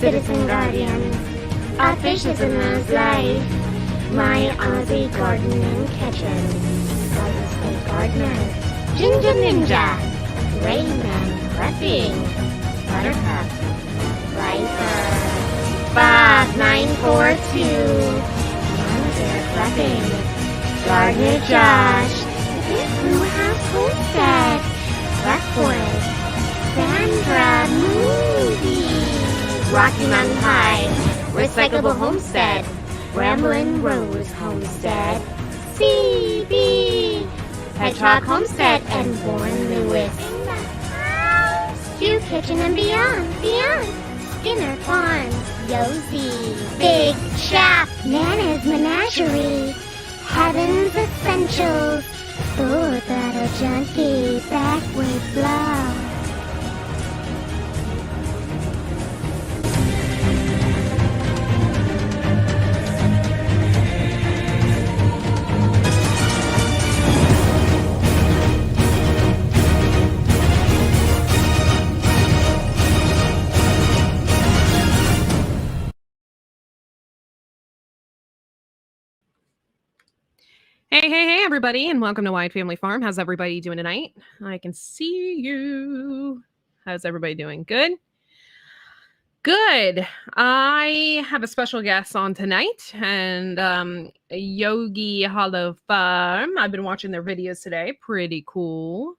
citizen guardians. Our fishes in those life. My Aussie gardening kitchen. Golden State Gardener. Ginger Ninja. Rayman Prepping. Buttercup. Riper. 5942. Monitor Prepping. Gardener Josh. Blue House Homestead. Blackwood. Sandra Movie. Rocky Mountain High. Recyclable Homestead. Ramblin' Rose Homestead. CB. Hedgehog Homestead and Warren Lewis. In the house. Stew Kitchen and Beyond. Skinner Farms. Yogi. Big Chef. Nana's Menagerie. Heaven's Essentials. Full Throttle Junkie. Backward Blow. Hey, everybody, and welcome to Whyde Family Farm. How's everybody doing tonight? I can see you. How's everybody doing? Good? Good. I have a special guest on tonight, and Yogi Hollow Farm. I've been watching their videos today. Pretty cool.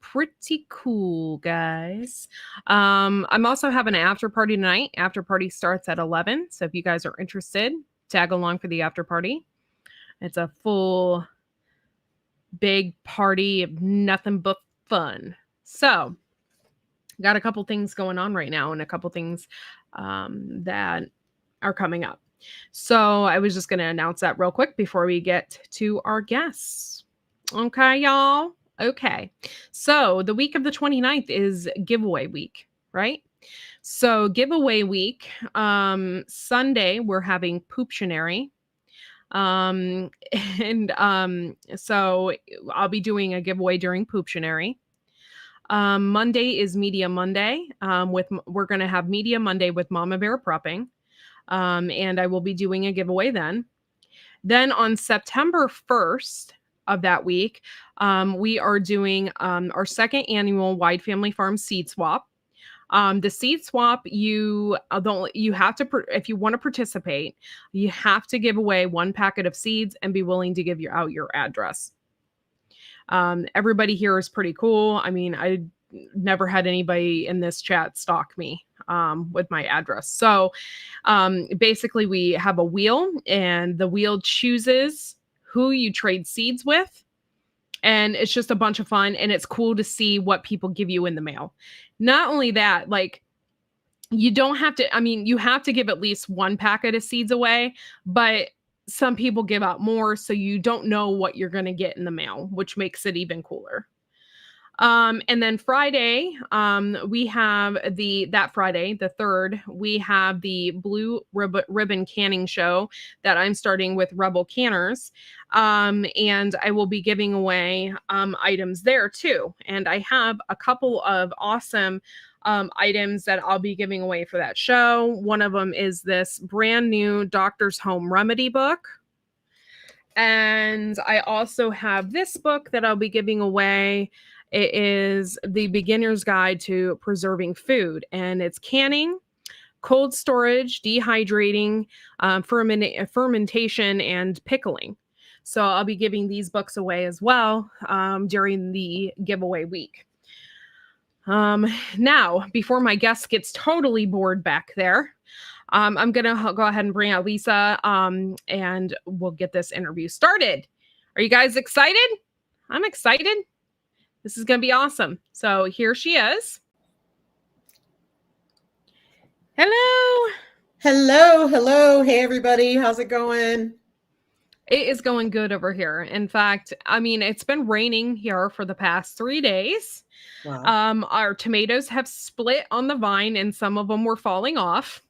Pretty cool, guys. I'm also having an after party tonight. After party starts at 11, so if you guys are interested, tag along for the after party. It's a full big party of nothing but fun. So, got a couple things going on right now and a couple things that are coming up. So, I was just going to announce that real quick before we get to our guests. Okay, y'all? Okay. So, the week of the 29th is giveaway week, right? So, giveaway week, Sunday, we're having Pooptionary. So I'll be doing a giveaway during Pooptionary. Monday is Media Monday. We're going to have Media Monday with Mama Bear Prepping. And I will be doing a giveaway then. Then on September 1st of that week, we are doing our second annual Whyde Family Farm Seed Swap. The seed swap, you have to, if you want to participate, you have to give away one packet of seeds and be willing to give out your address. Everybody here is pretty cool. I mean, I never had anybody in this chat stalk me with my address. So basically we have a wheel, and the wheel chooses who you trade seeds with. And it's just a bunch of fun, and it's cool to see what people give you in the mail. Not only that, like, you don't have to, I mean, you have to give at least one packet of seeds away, but some people give out more, so you don't know what you're going to get in the mail, which makes it even cooler. And then Friday, we have that Friday, the 3rd, we have the Blue Ribbon Canning Show that I'm starting with Rebel Canners. And I will be giving away items there too. And I have a couple of awesome items that I'll be giving away for that show. One of them is this brand new Doctor's Home Remedy book. And I also have this book that I'll be giving away. It is the Beginner's Guide to Preserving Food, and it's canning, cold storage, dehydrating, fermentation, and pickling. So I'll be giving these books away as well during the giveaway week. Now, before my guest gets totally bored back there, I'm going to go ahead and bring out Lisa, and we'll get this interview started. Are you guys excited? I'm excited. This is going to be awesome. So here she is. Hello. Hello. Hey, everybody. How's it going? It is going good over here. In fact, I mean, it's been raining here for the past 3 days. Wow. Our tomatoes have split on the vine, and some of them were falling off.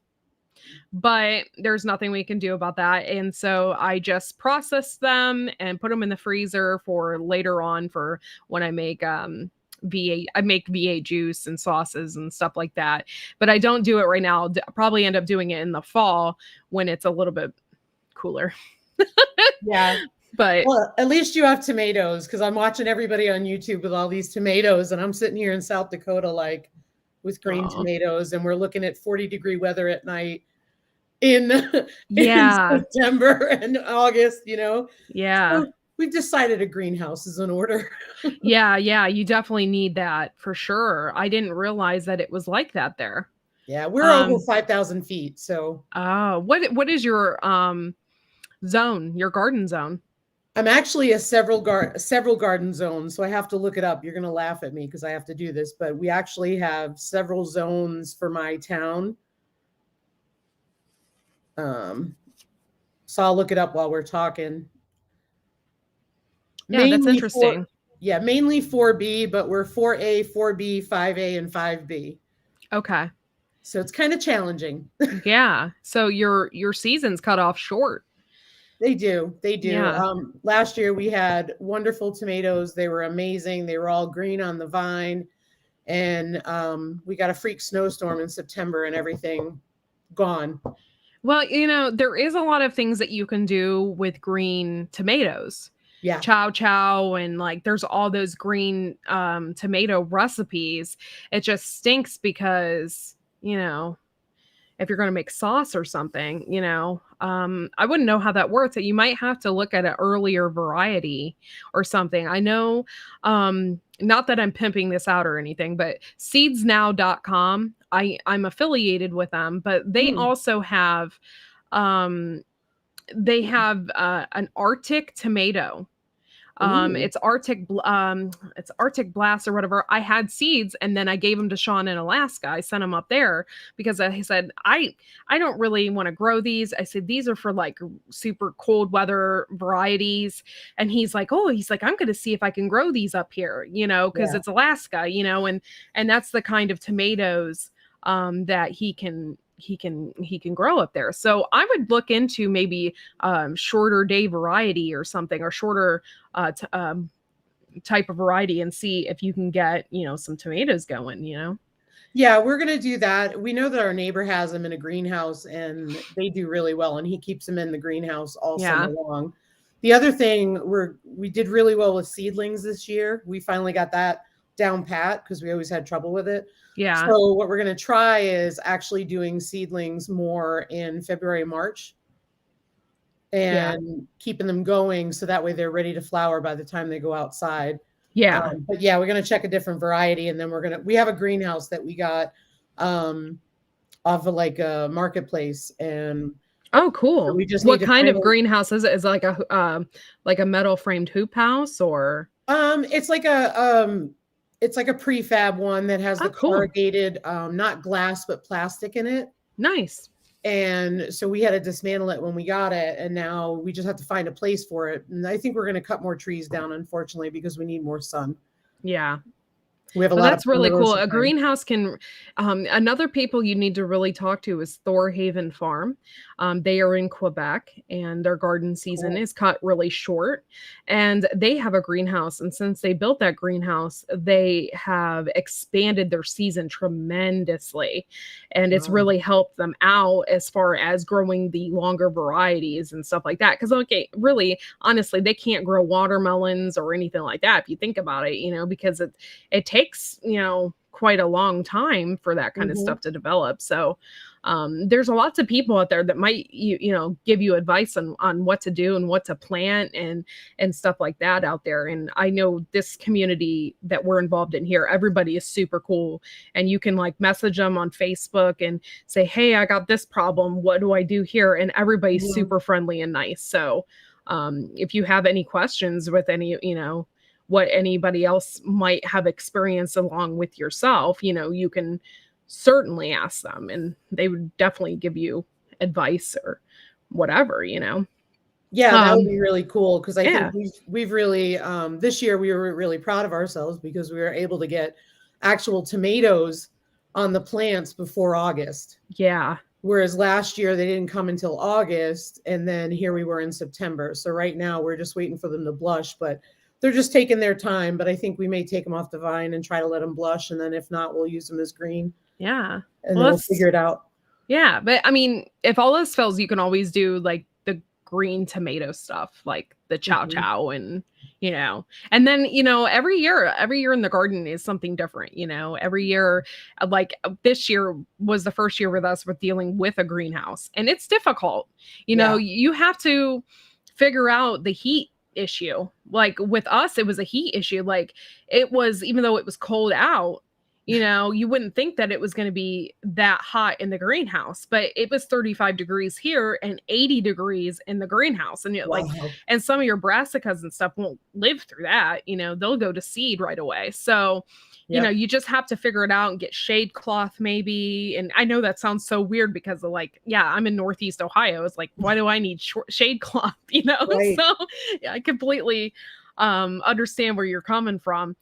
But there's nothing we can do about that. And so I just processed them and put them in the freezer for later on for when I make V8. I make V8 juice and sauces and stuff like that, but I don't do it right now. I'll probably end up doing it in the fall when it's a little bit cooler. Yeah. But Well, at least you have tomatoes, because I'm watching everybody on YouTube with all these tomatoes, and I'm sitting here in South Dakota, like with green aw. tomatoes, and we're looking at 40-degree weather at night in in Yeah, September and August, you know. yeah. So we've decided a greenhouse is in order. Yeah, yeah, you definitely need that for sure. I didn't realize that it was like that there. Yeah, we're over Um, 5,000 feet, so oh, what is your zone, your garden zone? I'm actually a several garden zones, so I have to look it up. You're going to laugh at me because I have to do this, but we actually have several zones for my town. So I'll look it up while we're talking. Yeah, that's Mainly interesting. mainly 4B, but we're 4A, 4B, 5A, and 5B. Okay. So it's kind of challenging. Yeah. So your season's cut off short. They do. They do. Yeah. Last year we had wonderful tomatoes. They were amazing. They were all green on the vine. And we got a freak snowstorm in September and everything gone. Well, there is a lot of things that you can do with green tomatoes. Yeah. Chow chow and like there's all those green tomato recipes. It just stinks because, if you're going to make sauce or something, I wouldn't know how that works. You might have to look at an earlier variety or something. I know, not that I'm pimping this out or anything, but seedsnow.com, I'm affiliated with them, but they also have, an Arctic tomato. It's Arctic Blast or whatever. I had seeds and then I gave them to Sean in Alaska. I sent them up there because he said, I don't really want to grow these. I said, these are for like super cold weather varieties. And he's like, I'm going to see if I can grow these up here, cause it's Alaska, and that's the kind of tomatoes, that he can grow up there. So I would look into maybe shorter day variety or something, or shorter type of variety, and see if you can get some tomatoes going. Yeah, we're going to do that. We know that our neighbor has them in a greenhouse and they do really well, and he keeps them in the greenhouse all summer long. The other thing, we did really well with seedlings this year. We finally got that down pat because we always had trouble with it. Yeah. So what we're going to try is actually doing seedlings more in February, March, and keeping them going so that way they're ready to flower by the time they go outside. Yeah. But yeah, we're going to check a different variety, and then we have a greenhouse that we got off of like a marketplace. And oh, cool. So we just what kind of greenhouse is it? Is it like a metal framed hoop house, or it's like a prefab one that has the corrugated, not glass but plastic in it. Nice. And so we had to dismantle it when we got it, and now we just have to find a place for it. And I think we're going to cut more trees down, unfortunately, because we need more sun. Yeah. We have a lot. That's really cool. A greenhouse can, another people you need to really talk to is Thor Haven Farm. They are in Quebec, and their garden season is cut really short, and they have a greenhouse. And since they built that greenhouse, they have expanded their season tremendously, and it's really helped them out as far as growing the longer varieties and stuff like that. Because really, honestly, they can't grow watermelons or anything like that if you think about it, because it takes quite a long time for that kind of stuff to develop. So there's lots of people out there that might give you advice on what to do and what to plant and stuff like that out there. And I know this community that we're involved in here, everybody is super cool, and you can like message them on Facebook and say, hey, I got this problem, what do I do here? And everybody's super friendly and nice. So if you have any questions with any what anybody else might have experienced along with yourself, you can certainly ask them, and they would definitely give you advice or whatever. Yeah, that would be really cool, because I think we've really this year we were really proud of ourselves because we were able to get actual tomatoes on the plants before August. Yeah. Whereas last year they didn't come until August, and then here we were in September. So right now we're just waiting for them to blush, but they're just taking their time, but I think we may take them off the vine and try to let them blush. And then if not, we'll use them as green. Yeah. And then we'll figure it out. Yeah. But I mean, if all else fails, you can always do like the green tomato stuff, like the chow chow and, and then, every year in the garden is something different, every year, like this year was the first year with us with dealing with a greenhouse, and it's difficult. You have to figure out the heat issue. Like with us, it was a heat issue. Like it was, even though it was cold out, you wouldn't think that it was going to be that hot in the greenhouse, but it was 35 degrees here and 80 degrees in the greenhouse. And and some of your brassicas and stuff won't live through that, they'll go to seed right away. So, you just have to figure it out and get shade cloth maybe. And I know that sounds so weird because of I'm in Northeast Ohio. It's like, why do I need shade cloth? Right. So I completely understand where you're coming from.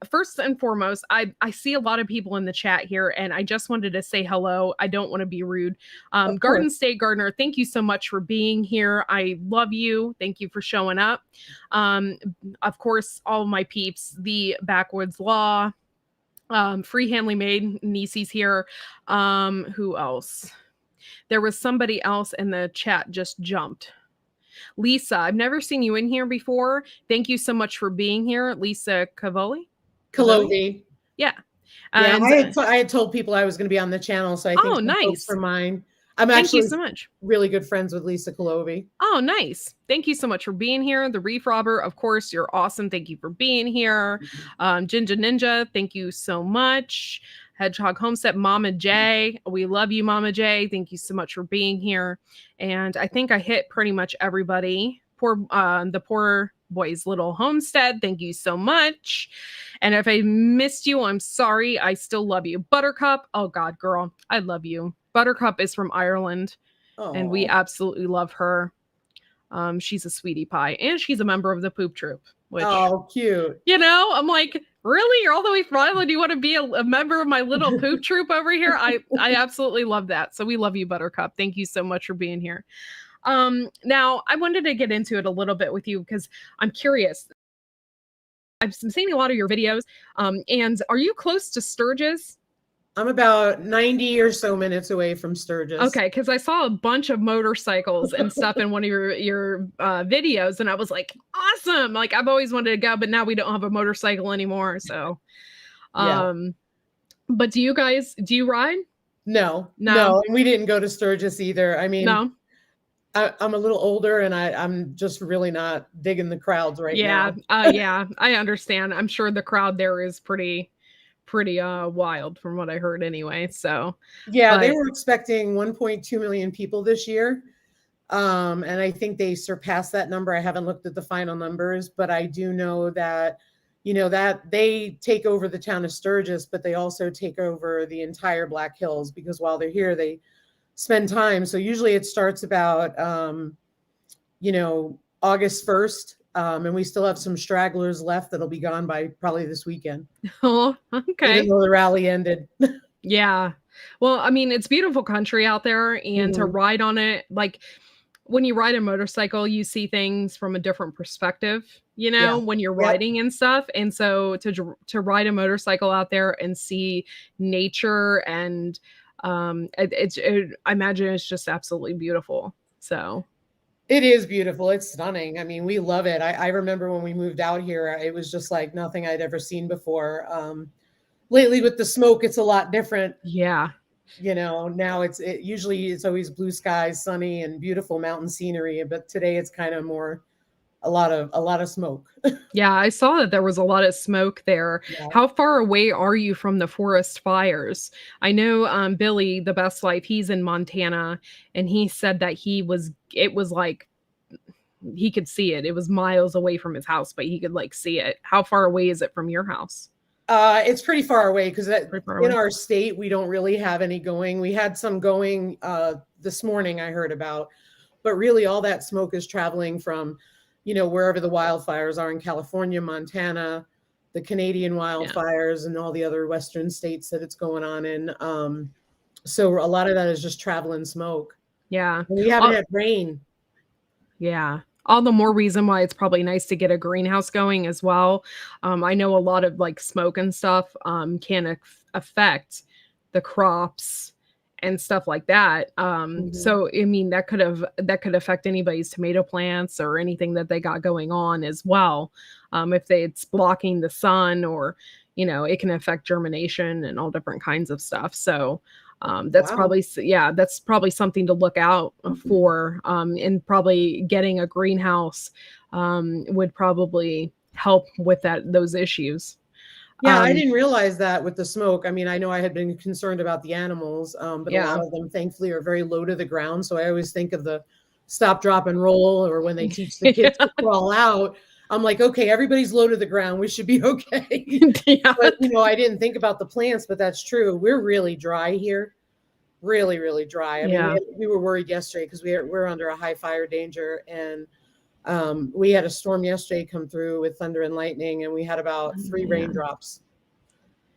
First and foremost, I see a lot of people in the chat here, and I just wanted to say hello. I don't want to be rude. Garden State Gardener, thank you so much for being here. I love you. Thank you for showing up. Of course, all of my peeps, the Backwoods Law, Free Handly Made, Niecy's here. Who else? There was somebody else in the chat just jumped. Lisa, I've never seen you in here before. Thank you so much for being here. Lisa Cavoli? Yeah. And, I had told people I was going to be on the channel, so I think some folks from mine. I'm actually so much. Really good friends with Lisa Calovi. Oh, nice. Thank you so much for being here. The Reef Robber, of course, you're awesome. Thank you for being here. Jinja Ninja, thank you so much. Hedgehog Homestead, Mama J. We love you, Mama J. Thank you so much for being here. And I think I hit pretty much everybody. The Poor Boy's Little Homestead, thank you so much. And if I missed you, I'm sorry. I still love you. Buttercup, oh God, girl, I love you. Buttercup is from Ireland, and we absolutely love her. She's a sweetie pie, and she's a member of the Poop Troop. Which, cute. I'm like, really? You're all the way from Ireland? You want to be a member of my little Poop Troop over here? I absolutely love that. So we love you, Buttercup. Thank you so much for being here. Now, I wanted to get into it a little bit with you because I'm curious. I've been seeing a lot of your videos, and are you close to Sturgis? I'm about 90 or so minutes away from Sturgis. Okay, because I saw a bunch of motorcycles and stuff in one of your videos, and I was like, awesome! Like I've always wanted to go, but now we don't have a motorcycle anymore. So, but do you ride? No. And we didn't go to Sturgis either. I mean, no. I'm a little older, and I'm just really not digging the crowds right now. Yeah, I understand. I'm sure the crowd there is pretty wild from what I heard anyway. So they were expecting 1.2 million people this year. And I think they surpassed that number. I haven't looked at the final numbers, but I do know that, that they take over the town of Sturgis, but they also take over the entire Black Hills because while they're here, they spend time. So usually it starts about, August 1st. And we still have some stragglers left that'll be gone by probably this weekend. Oh, okay. Even though the rally ended. Yeah. Well, I mean, it's beautiful country out there, and to ride on it, like when you ride a motorcycle, you see things from a different perspective, when you're riding and stuff. And so to ride a motorcycle out there and see nature and I imagine it's just absolutely beautiful. So it is beautiful. It's stunning. I mean, we love it. I remember when we moved out here, it was just like nothing I'd ever seen before. Lately with the smoke, it's a lot different. Yeah. Now usually it's always blue skies, sunny and beautiful mountain scenery. But today it's kind of more a lot of smoke. Yeah, I saw that there was a lot of smoke there. Yeah. How far away are you from the forest fires? I know Billy, the Best Life, he's in Montana, and he said that it was like he could see it. It was miles away from his house, but he could see it. How far away is it from your house? It's pretty far away because in our state, we don't really have any going. We had some going this morning I heard about, but really all that smoke is traveling from wherever the wildfires are in California, Montana, the Canadian wildfires, and all the other Western states that it's going on in. So a lot of that is just traveling smoke. Yeah. And we haven't had rain. Yeah. All the more reason why it's probably nice to get a greenhouse going as well. I know a lot of like smoke and stuff can affect the crops and stuff like that. Mhm. So I mean that could affect anybody's tomato plants or anything that they got going on as well. If it's blocking the sun or it can affect germination and all different kinds of stuff. So that's Wow. probably that's probably something to look out for, and probably getting a greenhouse would probably help with those issues. Yeah, I didn't realize that with the smoke. I mean, I know I had been concerned about the animals, but a lot Yeah. of them, thankfully, are very low to the ground. So I always think of the stop, drop, and roll, or when they teach the kids Yeah. to crawl out. I'm like, okay, everybody's low to the ground. We should be okay. Yeah. But I didn't think about the plants, but that's true. We're really dry here, really, really dry. I mean, Yeah. we were worried yesterday because we're under a high fire danger, and we had a storm yesterday come through with thunder and lightning, and we had about 3 Man. raindrops.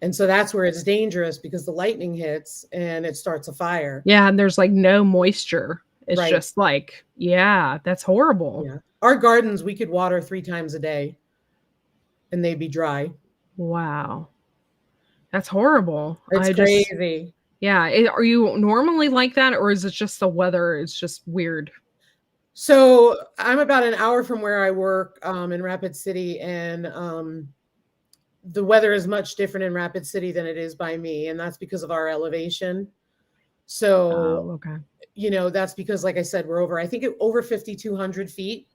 And so that's where it's dangerous because the lightning hits and it starts a fire. Yeah, and there's like no moisture. It's Right. just like, yeah, that's horrible. Yeah. Our gardens, we could water 3 times a day and they'd be dry. Wow. That's horrible. It's crazy. Yeah. Are you normally like that, or is it just the weather? It's just weird. So I'm about an hour from where I work in Rapid City, and the weather is much different in Rapid City than it is by me, and that's because of our elevation. So, Oh, okay. that's because, like I said, we're over, I think, over 5,200 feet.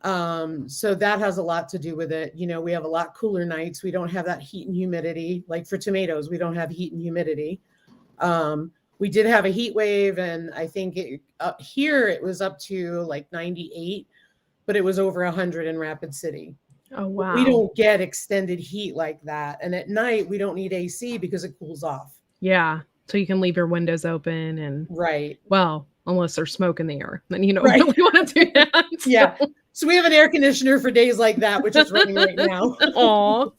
So that has a lot to do with it. We have a lot cooler nights. We don't have that heat and humidity. Like for tomatoes, we don't have heat and humidity. We did have a heat wave, and I think up here it was up to like 98, but it was over 100 in Rapid City. Oh, We wow. don't get extended heat like that. And at night, we don't need AC because it cools off. Yeah. So you can leave your windows open and, Right. well, unless there's smoke in the air, then you don't Right. really want to do that. Yeah. So we have an air conditioner for days like that, which is running right now. Aw.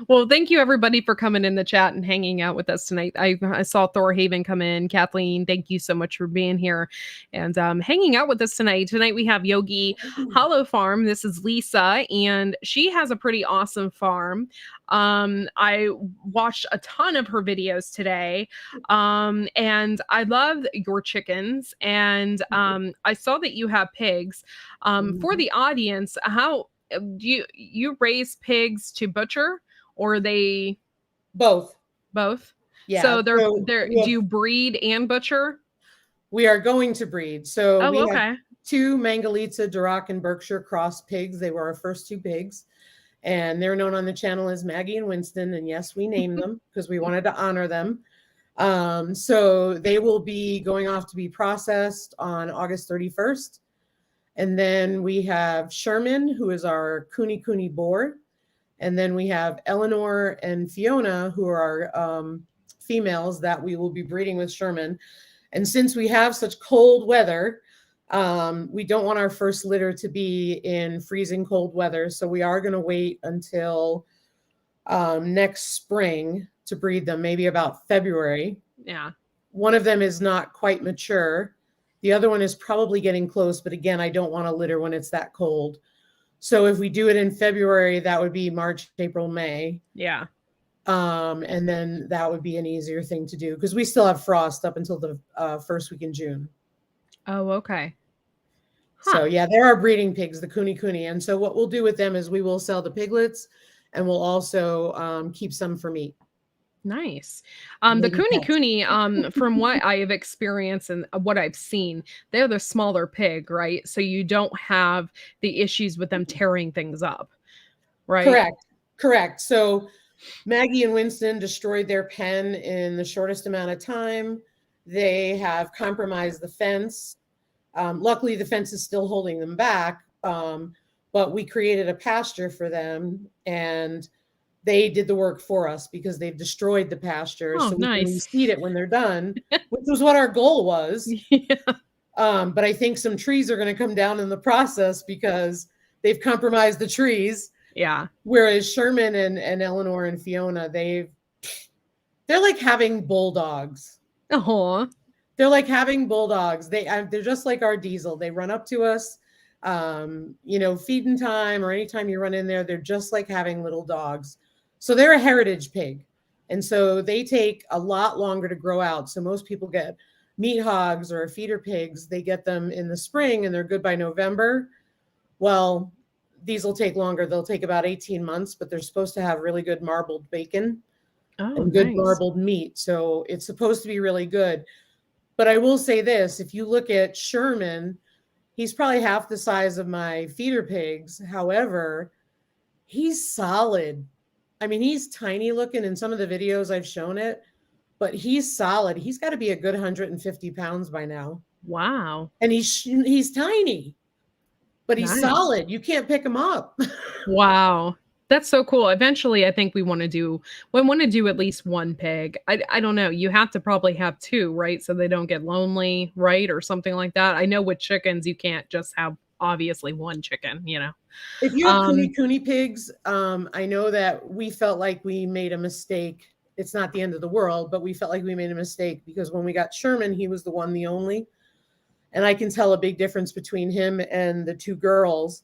Well, thank you everybody for coming in the chat and hanging out with us tonight. I saw Thor Haven come in. Kathleen, thank you so much for being here and hanging out with us tonight. Tonight we have Yogi Hollow Farm. This is Lisa, and she has a pretty awesome farm. I watched a ton of her videos today, and I love your chickens. And I saw that you have pigs. For the audience, how do you raise pigs to butcher, or are they Both? both? Yeah. So they're we do you breed and butcher? we are going to breed. So Oh, we have okay. 2 Mangalitsa, Duroc, and Berkshire cross pigs. They were our first 2 pigs. And they're known on the channel as Maggie and Winston. And yes, we named them because we wanted to honor them. So they will be going off to be processed on August 31st. And then we have Sherman, who is our Kuni boar. And then we have Eleanor and Fiona, who are our females that we will be breeding with Sherman. And since we have such cold weather, we don't want our first litter to be in freezing cold weather. So we are going to wait until next spring to breed them, maybe about February. Yeah. One of them is not quite mature. The other one is probably getting close, but again, I don't want to litter when it's that cold. So if we do it in February, that would be March, April, May. Yeah. And then that would be an easier thing to do because we still have frost up until the first week in June. Oh, okay. So yeah, there are breeding pigs, the Kuni. And so what we'll do with them is we will sell the piglets, and we'll also keep some for meat. Nice. The Maybe Kuni, from what I have experienced and what I've seen, they're the smaller pig, right? So you don't have the issues with them tearing things up, right? Correct. So Maggie and Winston destroyed their pen in the shortest amount of time. They have compromised the fence. Luckily, the fence is still holding them back, but we created a pasture for them, and they did the work for us because they've destroyed the pasture. Oh, so we can nice. reseed it when they're done, which was what our goal was. Yeah. But I think some trees are going to come down in the process because they've compromised the trees. Yeah. Whereas Sherman and Eleanor and Fiona, they're like having bulldogs. Oh, They're like having bulldogs. They're just like our Diesel. They run up to us, feeding time or anytime you run in there. They're just like having little dogs. So they're a heritage pig, and so they take a lot longer to grow out. So most people get meat hogs or feeder pigs. They get them in the spring, and they're good by November. Well, these will take longer. They'll take about 18 months, but they're supposed to have really good marbled bacon and good nice. marbled meat. So it's supposed to be really good. But I will say this, if you look at Sherman, he's probably half the size of my feeder pigs. However, he's solid. I mean, he's tiny looking in some of the videos I've shown it, but he's solid. He's got to be a good 150 pounds by now. Wow. And he's tiny, but he's Nice. solid. You can't pick him up. Wow. That's so cool. Eventually, I think we want to do at least one pig. I don't know. You have to probably have two, right? So they don't get lonely, right? Or something like that. I know with chickens, you can't just have obviously one chicken, you know. If you have cooney pigs, I know that we felt like we made a mistake. It's not the end of the world, but we felt like we made a mistake because when we got Sherman, he was the only. And I can tell a big difference between him and the two girls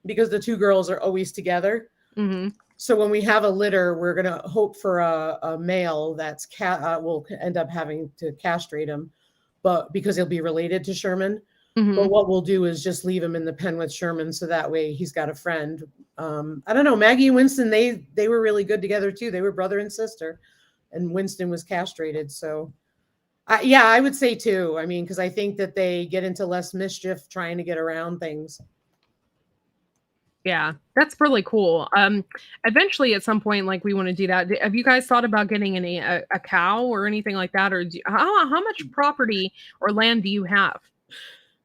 because the two girls are always together. Mm-hmm. So when we have a litter, we're going to hope for a male that's we'll end up having to castrate him, but because he'll be related to Sherman. Mm-hmm. But what we'll do is just leave him in the pen with Sherman, so that way he's got a friend. I don't know, Maggie and Winston, they were really good together too. They were brother and sister, and Winston was castrated. So, I would say two. I mean, because I think that they get into less mischief trying to get around things. Yeah, that's really cool. Eventually, at some point, like we want to do that. Have you guys thought about getting a cow or anything like that, or how much property or land do you have?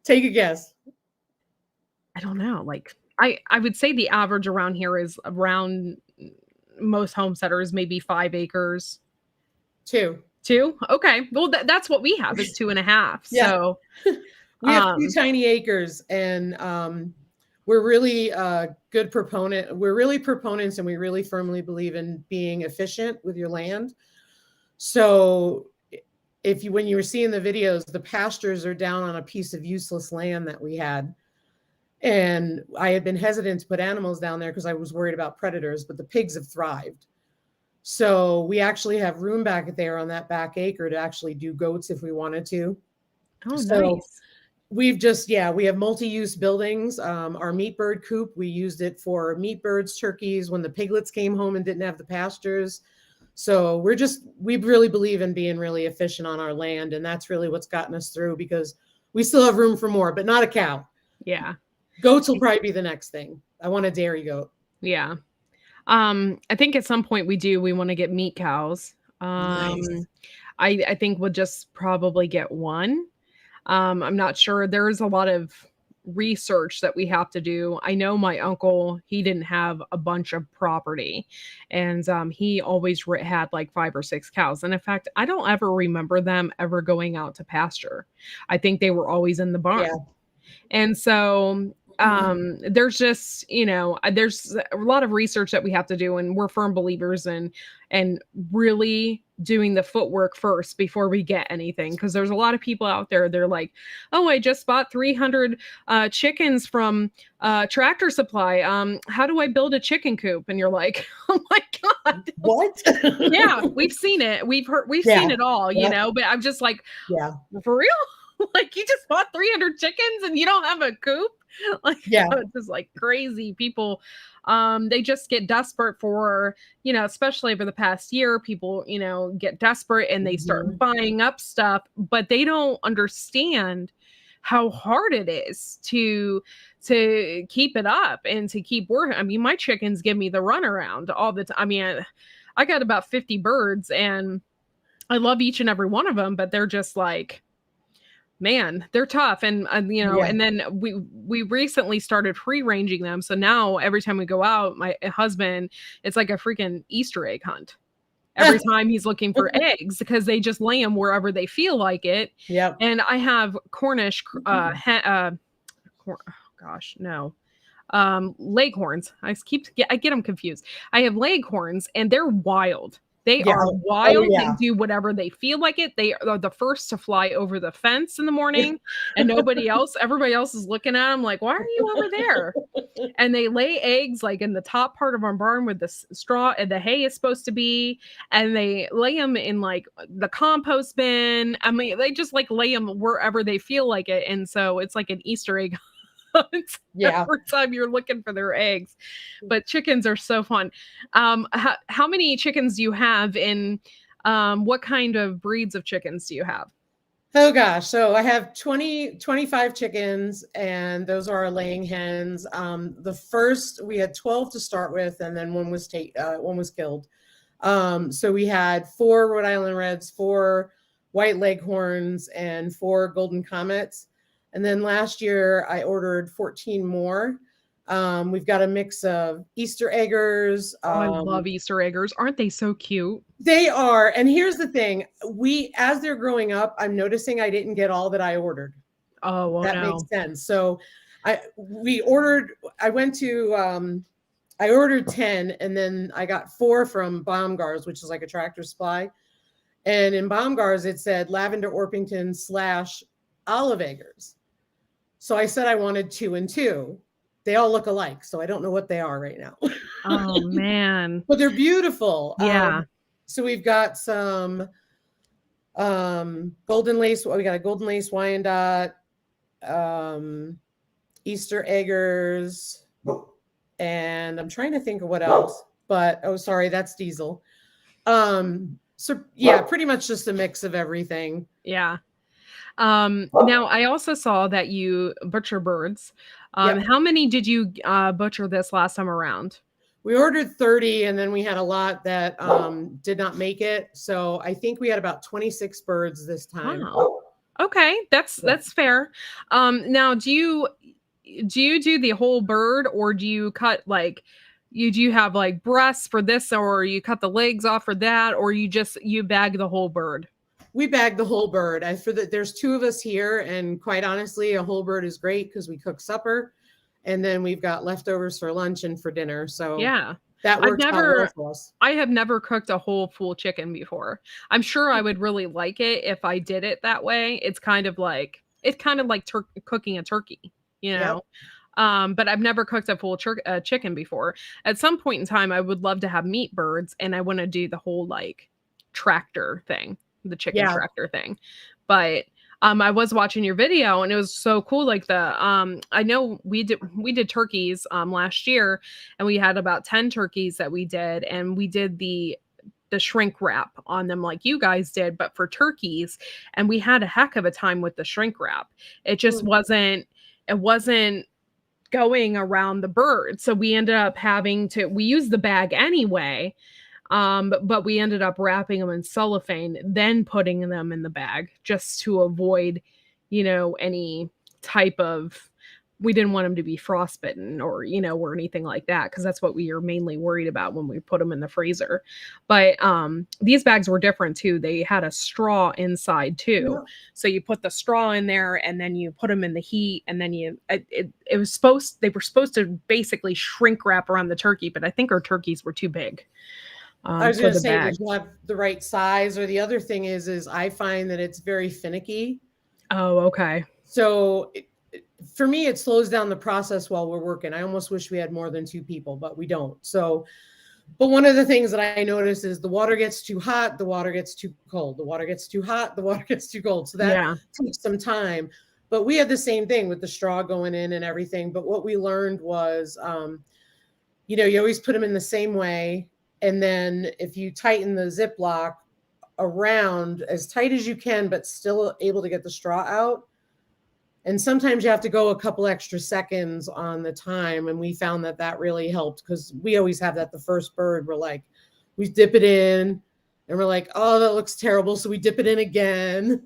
Take a guess. I don't know. Like I would say the average around here is around most homesteaders, maybe 5 acres. Two. Okay. Well, that's what we have is 2.5. Yeah. So we have 2 tiny acres, and we're really good proponent. We're really proponents, and we really firmly believe in being efficient with your land. So when you were seeing the videos, the pastures are down on a piece of useless land that we had. And I had been hesitant to put animals down there because I was worried about predators, but the pigs have thrived. So we actually have room back there on that back acre to actually do goats if we wanted to. Oh, so nice. We've we have multi-use buildings. Our meat bird coop, we used it for meat birds, turkeys, when the piglets came home and didn't have the pastures. So we really believe in being really efficient on our land. And that's really what's gotten us through, because we still have room for more, but not a cow. Yeah. Goats will probably be the next thing. I want a dairy goat. Yeah. I think at some point we want to get meat cows. Nice. I think we'll just probably get one. I'm not sure. There's a lot of research that we have to do. I know my uncle, he didn't have a bunch of property, and he always had like 5 or 6 cows. And in fact, I don't ever remember them ever going out to pasture. I think they were always in the barn. Yeah. And so there's just, there's a lot of research that we have to do, and we're firm believers in and really doing the footwork first before we get anything, because there's a lot of people out there, they're like, oh, I just bought 300 chickens from Tractor Supply, how do I build a chicken coop? And you're like, oh my god, what? Yeah, we've seen it, we've seen it all, but I'm just like, yeah, for real. Like, you just bought 300 chickens and you don't have a coop? Like, yeah, it's just like crazy. People, they just get desperate for, especially over the past year, people, get desperate and they start buying up stuff, but they don't understand how hard it is to keep it up and to keep working. I mean, my chickens give me the runaround all the time. I mean, I got about 50 birds and I love each and every one of them, but they're just like, man, they're tough. And, and then we recently started free ranging them. So now every time we go out, my husband, it's like a freaking Easter egg hunt. Every time he's looking for eggs, because they just lay them wherever they feel like it. Yeah. And I have Cornish, leghorns. I get them confused. I have leghorns and they're wild. They Yeah. are Oh, wild. They yeah. do whatever they feel like it. They are the first to fly over the fence in the morning, and everybody else is looking at them like, "Why are you over there?" And they lay eggs like in the top part of our barn where the straw and the hay is supposed to be, and they lay them in like the compost bin. I mean, they just like lay them wherever they feel like it, and so it's like an Easter egg hunt Yeah. every time you're looking for their eggs. But chickens are so fun. How many chickens do you have, and what kind of breeds of chickens do you have? Oh gosh. So I have 25 chickens, and those are our laying hens. The first we had 12 to start with, and then one was killed. So we had 4 Rhode Island Reds, 4 white leghorns, and 4 golden comets. And then last year I ordered 14 more. We've got a mix of Easter eggers. Oh, I love Easter eggers. Aren't they so cute? They are. And here's the thing. As they're growing up, I'm noticing I didn't get all that I ordered. Oh, That no. makes sense. So I ordered 10, and then I got 4 from Baumgart's, which is like a Tractor Supply. And in Baumgart's, it said Lavender Orpington / Olive Eggers. So I said I wanted 2 and 2. They all look alike, so I don't know what they are right now. Oh, man. But they're beautiful. Yeah. So we've got some golden lace. We got a golden lace Wyandotte, Easter eggers, and I'm trying to think of what else. But sorry, that's Diesel. So yeah, pretty much just a mix of everything. Yeah. Now I also saw that you butcher birds. Yep. How many did you butcher this last time around? We ordered 30, and then we had a lot that did not make it. So I think we had about 26 birds this time. Wow. Okay, that's fair. Now do you do the whole bird, or do you cut like do you have like breasts for this, or you cut the legs off for that, or you bag the whole bird? We bag the whole bird. There's 2 of us here, and quite honestly, a whole bird is great because we cook supper, and then we've got leftovers for lunch and for dinner. So yeah, that works out well for us. I have never cooked a whole full chicken before. I'm sure I would really like it if I did it that way. It's kind of like cooking a turkey, you know. Yep. But I've never cooked a full chicken before. At some point in time, I would love to have meat birds, and I want to do the whole like tractor thing, the chicken tractor thing. But I was watching your video, and it was so cool. Like I know we did turkeys last year, and we had about 10 turkeys that we did, and we did the shrink wrap on them like you guys did, but for turkeys, and we had a heck of a time with the shrink wrap. It just wasn't going around the bird, so we ended up we used the bag anyway. But we ended up wrapping them in cellophane, then putting them in the bag just to avoid, any type of, we didn't want them to be frostbitten or anything like that, because that's what we are mainly worried about when we put them in the freezer. But these bags were different too. They had a straw inside too. Yeah. So you put the straw in there, and then you put them in the heat, and then they were supposed to basically shrink wrap around the turkey, but I think our turkeys were too big. I was going to say, did you have the right size? Or the other thing is I find that it's very finicky. Oh, okay. So for me, it slows down the process while we're working. I almost wish we had more than 2 people, but we don't. So, but one of the things that I notice is the water gets too hot, the water gets too cold, the water gets too hot, the water gets too cold. So that takes some time. But we had the same thing with the straw going in and everything. But what we learned was, you always put them in the same way. And then if you tighten the Ziploc around as tight as you can, but still able to get the straw out. And sometimes you have to go a couple extra seconds on the time. And we found that really helped, because we always have that the first bird, we dip it in and we're like, oh, that looks terrible. So we dip it in again,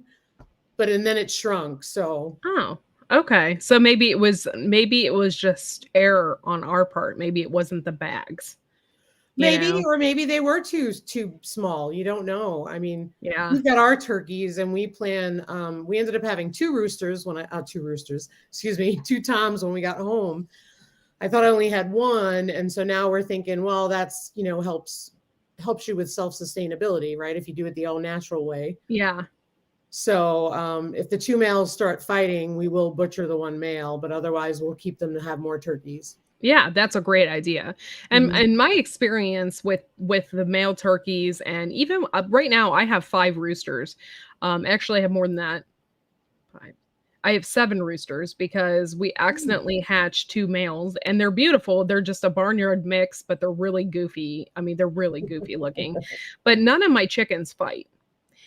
and then it shrunk. So. Oh, okay. So maybe it was just error on our part. Maybe it wasn't the bags. Or maybe they were too small. You don't know. I mean, we've got our turkeys, and we ended up having 2 toms when we got home. I thought I only had 1. And so now we're thinking, well, that's, helps helps you with self-sustainability, right? If you do it the all natural way. Yeah. So if the two males start fighting, we will butcher the one male, but otherwise we'll keep them to have more turkeys. Yeah, that's a great idea. And my experience with the male turkeys, and even right now I have 5 roosters. Actually I have more than that. 5. I have 7 roosters because we accidentally hatched 2 males, and they're beautiful. They're just a barnyard mix, but they're really goofy. I mean, they're really goofy looking. But none of my chickens fight.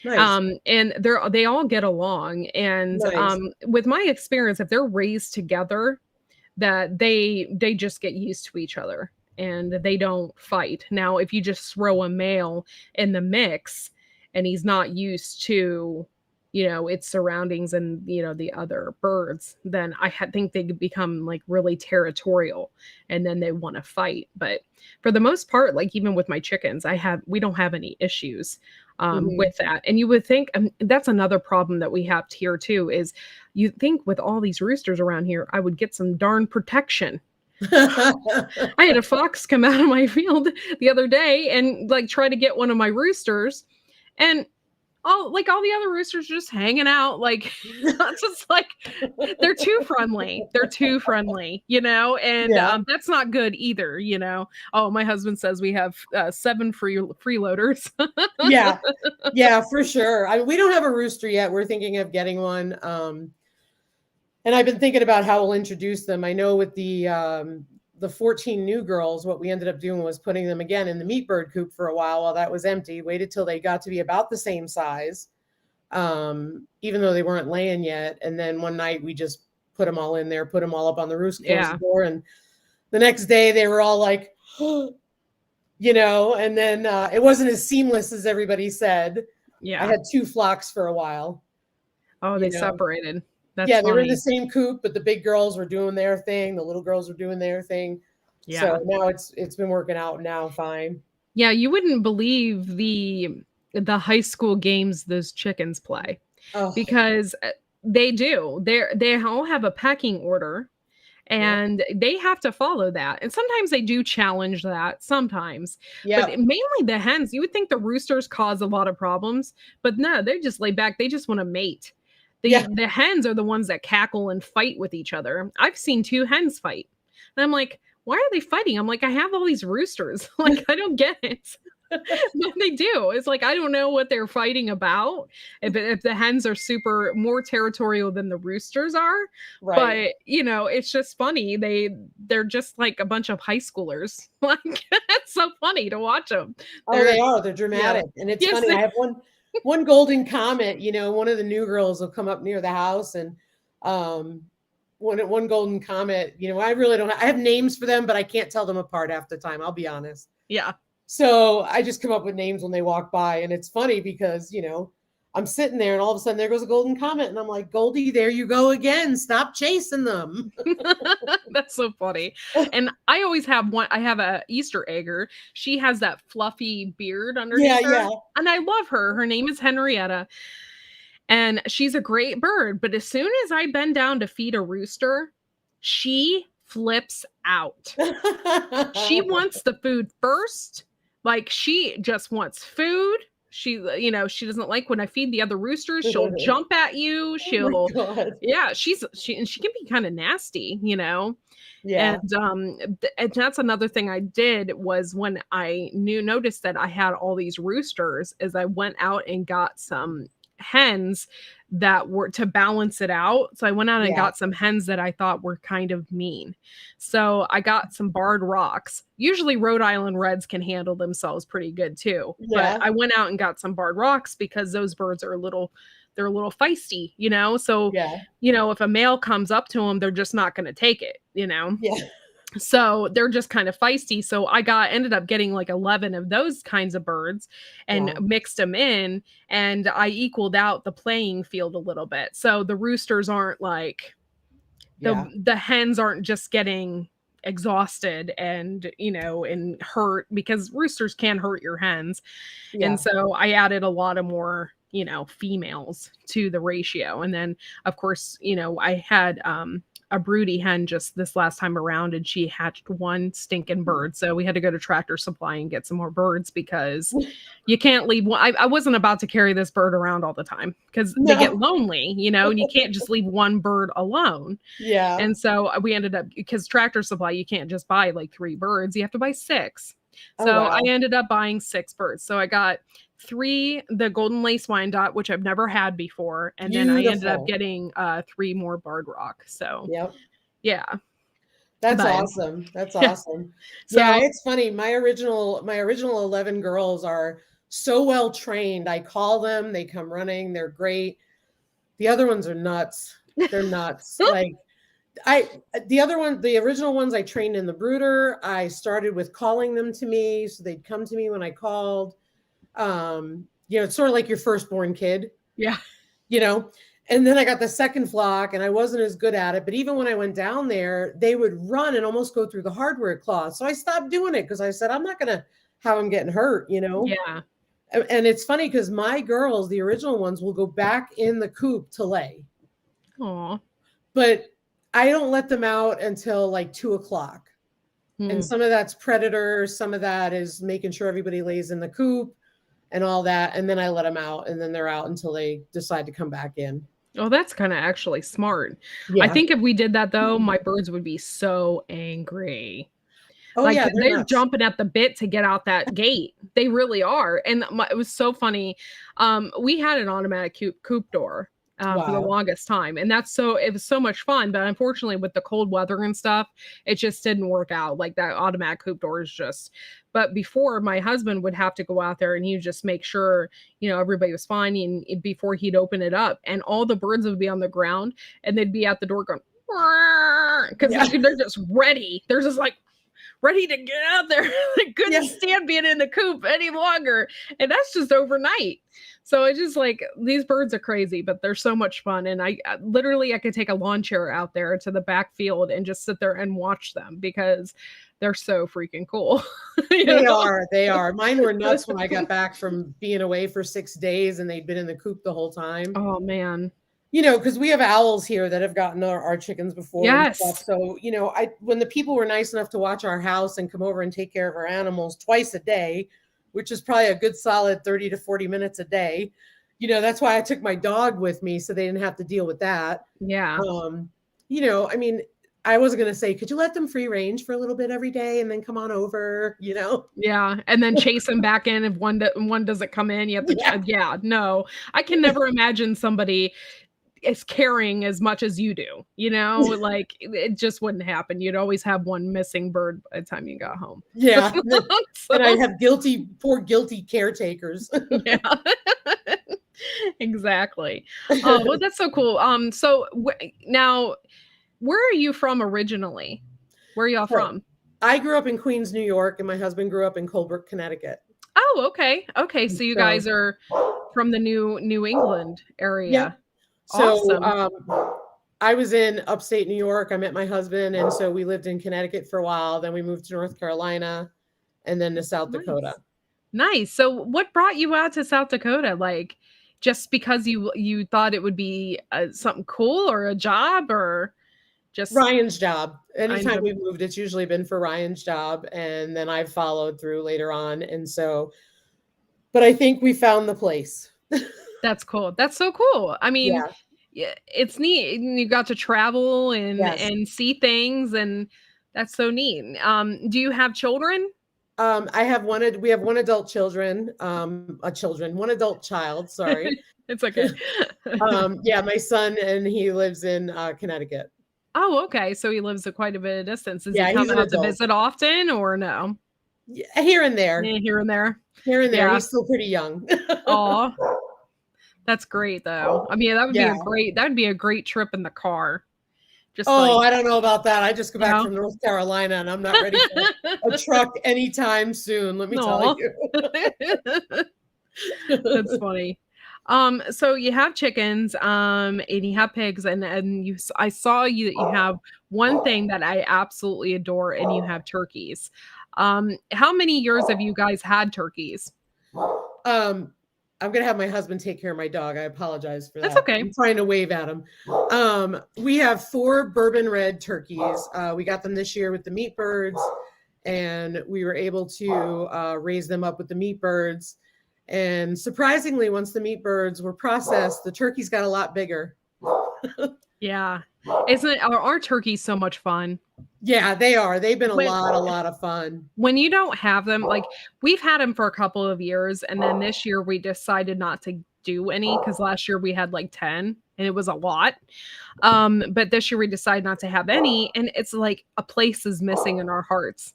Nice. And they all get along. And Nice. with my experience, if they're raised together, that they just get used to each other and they don't fight. Now, if you just throw a male in the mix and he's not used to, its surroundings and, the other birds, then think they could become like really territorial and then they want to fight. But for the most part, like even with my chickens, we don't have any issues with that. And you would think that's another problem that we have here too, is you think with all these roosters around here, I would get some darn protection. I had a fox come out of my field the other day and like try to get one of my roosters, and all the other roosters just hanging out, like just like they're too friendly. They're too friendly, and that's not good either, Oh, my husband says we have 7 freeloaders. Yeah, for sure. We don't have a rooster yet. We're thinking of getting one. And I've been thinking about how we'll introduce them. I know with the 14 new girls, what we ended up doing was putting them again in the meat bird coop for a while that was empty, waited till they got to be about the same size, even though they weren't laying yet. And then one night we just put them all in there, put them all up on the roost, closed the door. And the next day they were all like, and then it wasn't as seamless as everybody said. Yeah. I had 2 flocks for a while. Oh, they separated. That's they funny. were in the same coop, but the big girls were doing their thing. The little girls were doing their thing. Yeah. So now it's been working out now fine. Yeah, you wouldn't believe the high school games those chickens play. Because they do. They all have a pecking order, and they have to follow that. And sometimes they do challenge that sometimes. But mainly the hens. You would think the roosters cause a lot of problems, but no, they just lay back. They just want to mate. The hens are the ones that cackle and fight with each other. I've seen 2 hens fight. And I'm like, why are they fighting? I'm like, I have all these roosters. Like, I don't get it. But they do. It's like, I don't know what they're fighting about. If the hens are more territorial than the roosters are. Right. But, it's just funny. They're just like a bunch of high schoolers. Like, it's so funny to watch them. They are. They're dramatic. And it's funny. I have one golden comet, one of the new girls will come up near the house, and one golden comet, I really don't I have names for them, but I can't tell them apart half the time. I'll be honest. Yeah. So I just come up with names when they walk by, and it's funny because, I'm sitting there and all of a sudden there goes a golden comet and I'm like, Goldie, there you go again. Stop chasing them. That's so funny. And I always have I have a Easter egger. She has that fluffy beard underneath her. And I love her. Her name is Henrietta. And she's a great bird. But as soon as I bend down to feed a rooster, she flips out. She wants the food first. Like, she just wants food. She doesn't like when I feed the other roosters. She'll jump at you. She can be kind of nasty, Yeah. And that's another thing I did was when I noticed that I had all these roosters, is I went out and got some hens that were to balance it out. So I went out and got some hens that I thought were kind of mean. So I got some barred rocks. Usually Rhode Island Reds can handle themselves pretty good too. Yeah. But I went out and got some barred rocks because those birds are a little feisty, So, if a male comes up to them, they're just not going to take it, Yeah. So they're just kind of feisty. So I ended up getting like 11 of those kinds of birds and mixed them in, and I equaled out the playing field a little bit. So the roosters aren't like, the hens aren't just getting exhausted and, and hurt, because roosters can hurt your hens. Yeah. And so I added a lot of more, females to the ratio. And then of course, I had, a broody hen just this last time around, and she hatched one stinking bird. So we had to go to Tractor Supply and get some more birds because you can't leave one. I wasn't about to carry this bird around all the time because they get No. lonely, you know, and you can't just leave one bird alone. Yeah. And so we ended up, because Tractor Supply, you can't just buy like 3 birds, you have to buy 6. Oh, So wow. I ended up buying 6 birds. So I got 3, the golden lace Wyandotte, which I've never had before, and then I ended up Beautiful. getting 3 more barred rock. So Yep. yeah, That's but awesome. That's yeah. awesome. Yeah, So it's funny. My original 11 girls are so well trained. I call them, they come running, they're great. The other ones are nuts. They're nuts. Like the original ones I trained in the brooder. I started with calling them to me, so they'd come to me when I called. It's sort of like your firstborn kid, yeah, you know. And then I got the second flock and I wasn't as good at it. But even when I went down there, they would run and almost go through the hardware cloth. So I stopped doing it because I said, I'm not going to have them getting hurt, you know? yeah. And it's funny because my girls, the original ones, will go back in the coop to lay. Aw. But I don't let them out until like 2:00. And some of that's predator, some of that is making sure everybody lays in the coop and all that. And then I let them out, and then they're out until they decide to come back in. Oh, that's kinda actually smart. I Yeah. think if we did that though, my birds would be so angry. Oh, Like, yeah, they're they're nuts. jumping at the bit to get out that gate. They really are, and it was so funny. We had an automatic coop door, for the Wow. longest time, and it was so much fun, but unfortunately, with the cold weather and stuff, it just didn't work out. Like, that automatic coop door is just, but before, my husband would have to go out there, and he would just make sure, everybody was fine, and before he'd open it up, and all the birds would be on the ground, and they'd be at the door going, because Yeah. they're just ready. They're just like ready to get out there. I couldn't Yeah. stand being in the coop any longer. And that's just overnight. So it's just like, these birds are crazy, but they're so much fun. And I literally, I could take a lawn chair out there to the back field and just sit there and watch them because they're so freaking cool. They are. They are. Mine were nuts when I got back from being away for 6 days and they'd been in the coop the whole time. Oh, man. Because we have owls here that have gotten our chickens before and stuff. Yes. So, when the people were nice enough to watch our house and come over and take care of our animals twice a day, which is probably a good solid 30 to 40 minutes a day, that's why I took my dog with me so they didn't have to deal with that. Yeah. I mean, I wasn't going to say, could you let them free range for a little bit every day and then come on over, Yeah, and then chase them back in if one doesn't come in, you have to no. I can never imagine somebody is caring as much as you do, like it just wouldn't happen. You'd always have one missing bird by the time you got home. Yeah. So, and I have poor guilty caretakers. yeah. Exactly. Oh, well, that's so cool. So now, where are you from originally? Where are y'all from? I grew up in Queens, New York, and my husband grew up in Colebrook, Connecticut. Oh, okay. Okay, so you guys are from the New England area. Yeah. Awesome. So I was in upstate New York. I met my husband, and so we lived in Connecticut for a while. Then we moved to North Carolina, and then to South Dakota. Nice. So what brought you out to South Dakota? Like, just because you thought it would be something cool or a job, or just Ryan's job? Anytime we've moved, it's usually been for Ryan's job, and then I've followed through later on. And so, but I think we found the place. That's cool. That's so cool. I mean, yeah, it's neat. You got to travel and see things, and that's so neat. Do you have children? We have one adult one adult child. Sorry. It's okay. My son, and he lives in Connecticut. Oh, okay. So he lives at quite a bit of distance. Does he he's come an out to adult. visit often, or no? Yeah, here and there. Yeah, here and there. Here and there. Yeah. He's still pretty young. Aw. That's great though. I mean, that would be a great trip in the car. Just I don't know about that. I just got back from North Carolina and I'm not ready for a truck anytime soon. Let me tell you. That's funny. So you have chickens, and you have pigs, and I saw that you have one thing that I absolutely adore, and you have turkeys. How many years have you guys had turkeys? I'm gonna have my husband take care of my dog. I apologize for That's that. okay. I'm trying to wave at him. We have 4 bourbon red turkeys. We got them this year with the meat birds, and we were able to raise them up with the meat birds. And surprisingly, once the meat birds were processed, the turkeys got a lot bigger. Yeah. Isn't our turkeys so much fun? Yeah, they are. They've been a When lot of fun. when you don't have them, like we've had them for a couple of years, and then this year we decided not to do any because last year we had like 10 and it was a lot. But this year we decided not to have any, and it's like a place is missing in our hearts.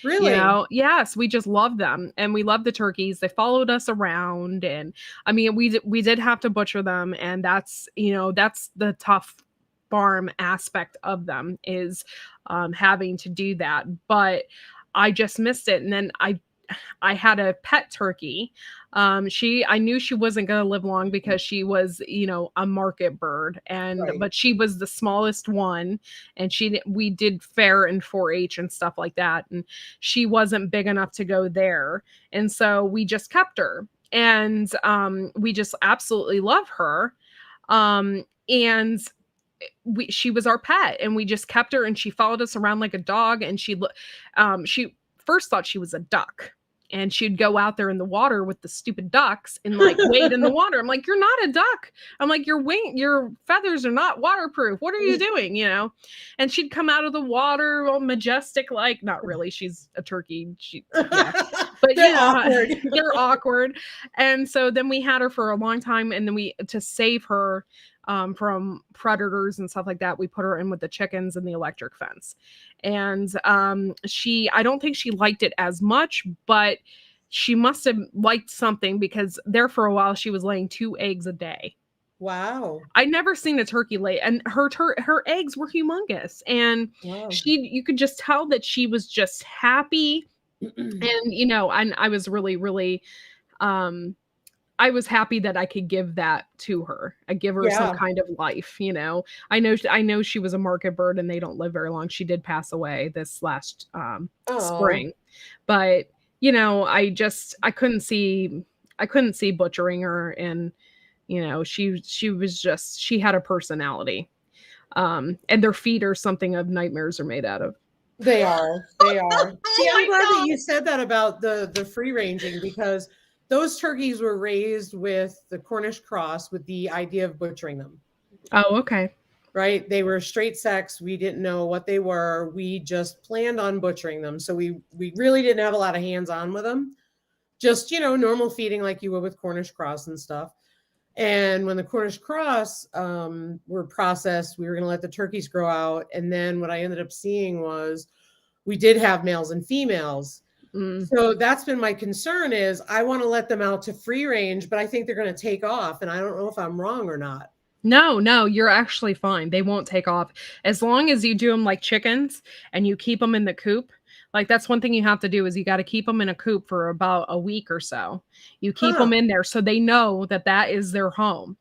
You Really? know, yes, we just love them and we love the turkeys. They followed us around, and I mean, we did have to butcher them, and that's, you know, that's the tough farm aspect of them is having to do that. But I just missed it, and then I had a pet turkey. I knew she wasn't going to live long because she was, you know, a market bird, and Right. but she was the smallest one, and we did fair and 4-H and stuff like that, and she wasn't big enough to go there, and so we just kept her, and we just absolutely love her, and she was our pet, and we just kept her, and she followed us around like a dog, and she first thought she was a duck, and she'd go out there in the water with the stupid ducks and like wade in the water. I'm like, you're not a duck. I'm like, your feathers are not waterproof. What are you doing? You know? And she'd come out of the water all majestic, like, not really. She's a turkey. Yeah. But They're you know, awkward. they're awkward. And so then we had her for a long time, and then to save her from predators and stuff like that, we put her in with the chickens and the electric fence. And I don't think she liked it as much, but she must have liked something, because there for a while she was laying 2 eggs a day. Wow. I'd never seen a turkey lay, and her eggs were humongous, and Wow. you could just tell that she was just happy. And you know, and I was really I was happy that I could give that to her. I give her some Yeah. kind of life, you know. I know she was a market bird and they don't live very long. She did pass away this last spring. But, you know, I couldn't see butchering her, and you know, she had a personality. And their feet are something of nightmares are made out of. They are. They are. See, I'm glad that God. you said that about the free ranging, because those turkeys were raised with the Cornish cross with the idea of butchering them. Oh, okay. Right? They were straight sex. We didn't know what they were. We just planned on butchering them. So we really didn't have a lot of hands-on with them. Just, you know, normal feeding like you would with Cornish cross and stuff. And when the Cornish cross were processed, we were going to let the turkeys grow out. And then what I ended up seeing was we did have males and females. So that's been my concern, is I want to let them out to free range, but I think they're going to take off. And I don't know if I'm wrong or not. No, you're actually fine. They won't take off. As long as you do them like chickens and you keep them in the coop. Like, that's one thing you have to do, is you got to keep them in a coop for about a week or so. You keep them in there so they know that that is their home.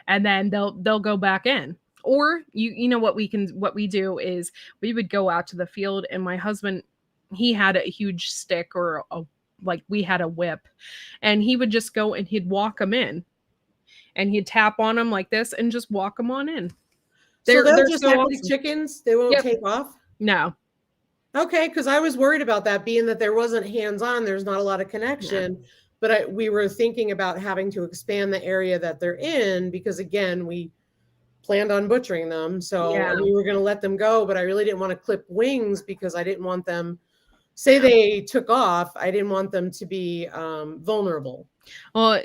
And then they'll go back in. Or you know what we do is we would go out to the field, and my husband, he had a huge stick, or we had a whip, and he would just go and he'd walk them in, and he'd tap on them like this and just walk them on in. So they'll just so act like awesome. chickens? They won't take off? No. Okay, because I was worried about that, being that there wasn't hands-on, there's not a lot of connection. Yeah. But we were thinking about having to expand the area that they're in, because again, we planned on butchering them. So we were going to let them go, but I really didn't want to clip wings, because I didn't want them, say they took off, I didn't want them to be vulnerable. Well,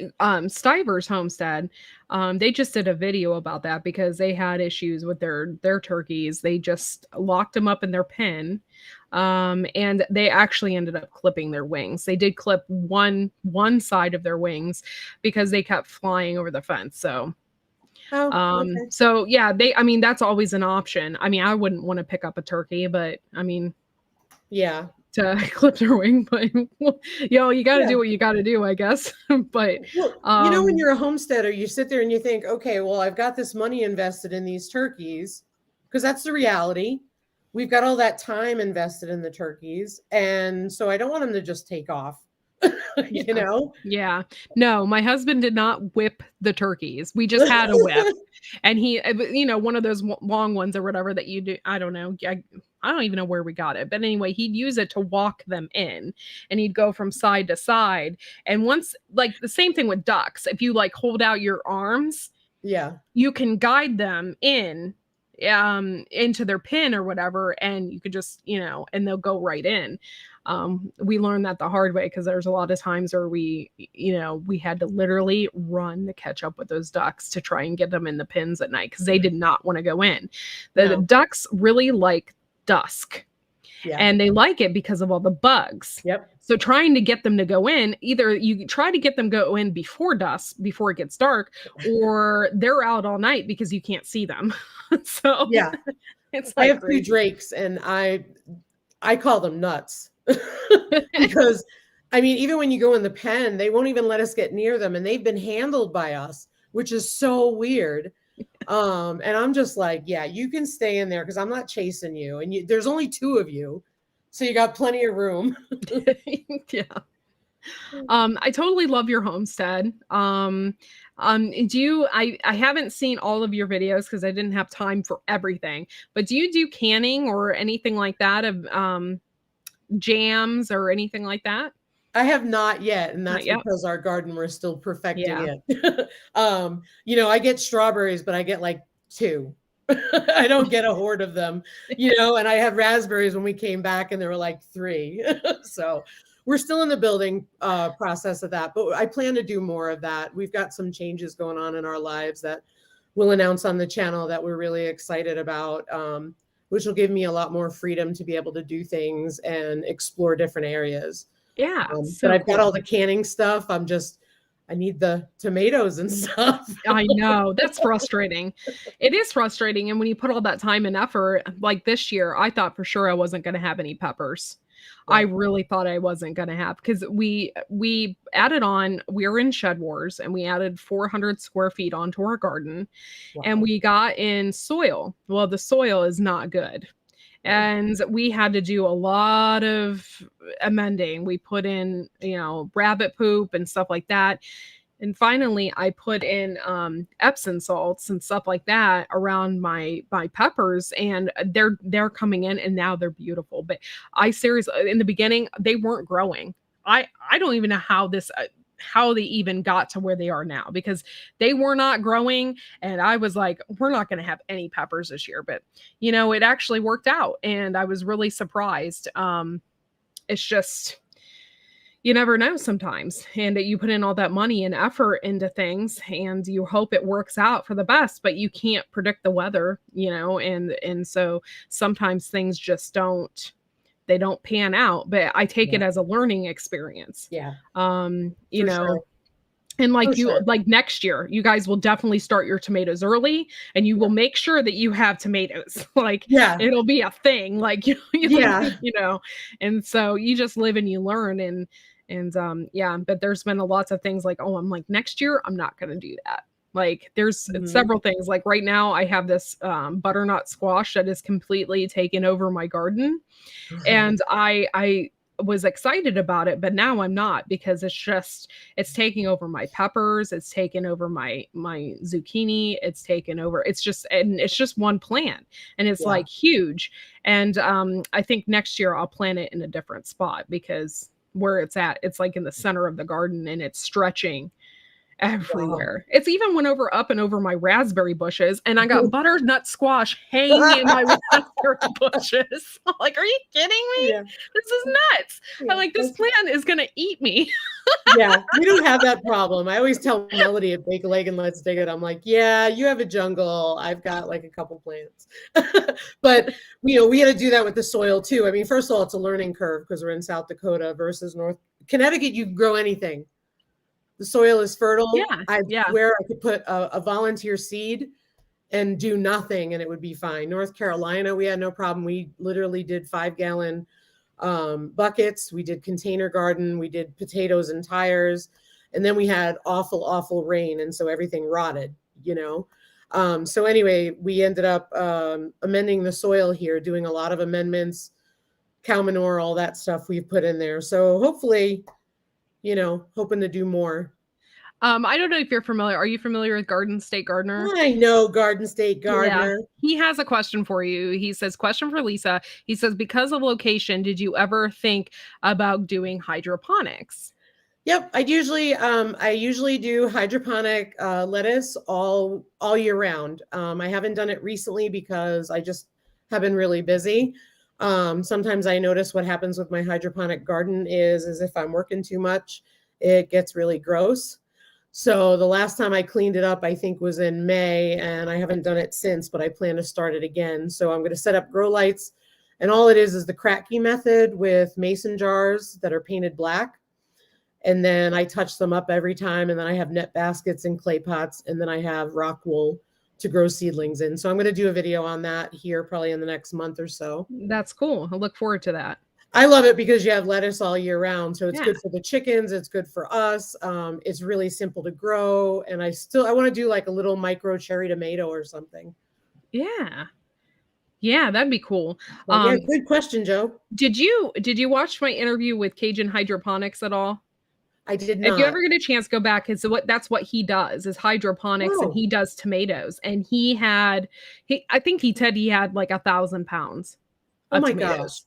Stiver's homestead, they just did a video about that, because they had issues with their turkeys. They just locked them up in their pen, and they actually ended up clipping their wings. They did clip one side of their wings because they kept flying over the fence. So okay. So yeah, I mean, that's always an option. I mean, I wouldn't want to pick up a turkey, but I mean, yeah, to clip their wing, but you know, you got to do what you got to do, I guess. But well, you know, when you're a homesteader, you sit there and you think, okay, well, I've got this money invested in these turkeys, because that's the reality. We've got all that time invested in the turkeys, and so I don't want them to just take off. you know? Yeah. No, my husband did not whip the turkeys. We just had a whip. And he, one of those long ones or whatever that you do. I don't know. I don't even know where we got it. But anyway, he'd use it to walk them in and he'd go from side to side. And once, like the same thing with ducks, if you like hold out your arms, Yeah. you can guide them into their pen or whatever, and you could just, and they'll go right in. We learned that the hard way because there's a lot of times where we had to literally run to catch up with those ducks to try and get them in the pens at night because they did not want to go in. The ducks really like dusk. Yeah. And they like it because of all the bugs. Yep. So trying to get them to go in, either you try to get them go in before dusk, before it gets dark, or they're out all night because you can't see them. So yeah, it's I like have crazy. 2 drakes and I call them nuts because I mean, even when you go in the pen, they won't even let us get near them, and they've been handled by us, which is so weird. And I'm just like, yeah, you can stay in there because I'm not chasing you, and there's only 2 of you, so you got plenty of room. Yeah. I totally love your homestead. I haven't seen all of your videos because I didn't have time for everything, but do you do canning or anything like that of jams or anything like that? I have not yet, and Not that's yet. because our garden, we're still perfecting Yeah. it. I get strawberries, but I get like 2. I don't get a horde of them, and I had raspberries when we came back and there were like 3. So we're still in the building process of that, but I plan to do more of that. We've got some changes going on in our lives that we'll announce on the channel that we're really excited about, which will give me a lot more freedom to be able to do things and explore different areas. Yeah. But I've got all the canning stuff. I need the tomatoes and stuff. I know. That's frustrating. It is frustrating. And when you put all that time and effort, like this year, I thought for sure I wasn't going to have any peppers. I Yeah. really thought I wasn't going to have because we added on, we were in Shed Wars and we added 400 square feet onto our garden and we got in soil. Well, the soil is not good. And we had to do a lot of amending. We put in, rabbit poop and stuff like that. And finally, I put in Epsom salts and stuff like that around my peppers, and they're coming in, and now they're beautiful. But I seriously, in the beginning, they weren't growing. I don't even know how they even got to where they are now because they were not growing, and I was like, we're not going to have any peppers this year. But it actually worked out, and I was really surprised. It's just, you never know sometimes. And you put in all that money and effort into things and you hope it works out for the best, but you can't predict the weather, and so sometimes things just don't pan out. But I take it as a learning experience. Yeah. Sure. And like next year, you guys will definitely start your tomatoes early and you will make sure that you have tomatoes. It'll be a thing. And so you just live and you learn but there's been lots of things like, I'm like, next year, I'm not going to do that. Like there's several things like right now I have this butternut squash that is completely taken over my garden. And I was excited about it, but now I'm not because it's taking over my peppers. It's taken over my zucchini. It's just one plant and it's like huge. And I think next year I'll plant it in a different spot because where it's at, it's like in the center of the garden and it's stretching everywhere. Wow. It's even went up and over my raspberry bushes, and I got butternut squash hanging in my raspberry bushes. I'm like, are you kidding me? Yeah. This is nuts. Yeah. I'm like, this plant is gonna eat me. Yeah, we don't have that problem. I always tell Melody at Bake a Leg and Let's Dig It, I'm like, yeah, you have a jungle. I've got like a couple plants. But we had to do that with the soil too. I mean, first of all, it's a learning curve because we're in South Dakota versus North Connecticut. You can grow anything. The soil is fertile. I swear I could put a volunteer seed and do nothing and it would be fine. North Carolina, we had no problem. We literally did 5-gallon buckets. We did container garden. We did potatoes and tires. And then we had awful rain. And so everything rotted, So anyway, we ended up amending the soil here, doing a lot of amendments, cow manure, all that stuff we've put in there. So hopefully, hoping to do more. I don't know if you're familiar. Are you familiar with Garden State Gardener? I know Garden State Yeah. Gardener. He has a question for you. He says, question for Lisa. He says, because of location, did you ever think about doing hydroponics? Yep, I usually do hydroponic lettuce all year round. I haven't done it recently because I just have been really busy. Sometimes I notice what happens with my hydroponic garden is if I'm working too much, it gets really gross. So the last time I cleaned it up, I think was in May, and I haven't done it since, but I plan to start it again. So I'm going to set up grow lights, and all it is the Kratky method with mason jars that are painted black. And then I touch them up every time. And then I have net baskets and clay pots. And then I have rock wool to grow seedlings in. So I'm going to do a video on that here probably in the next month or so. That's cool. I look forward to that. I love it because you have lettuce all year round. So it's Yeah. good for the chickens. It's good for us. It's really simple to grow. And I want to do like a little micro cherry tomato or something. Yeah. Yeah, that'd be cool. Yeah, good question, Joe. Did you watch my interview with Cajun Hydroponics at all? I did not. If you ever get a chance, go back. That's what he does is hydroponics, and he does tomatoes. And I think he said he had like 1,000 pounds of tomatoes. Gosh.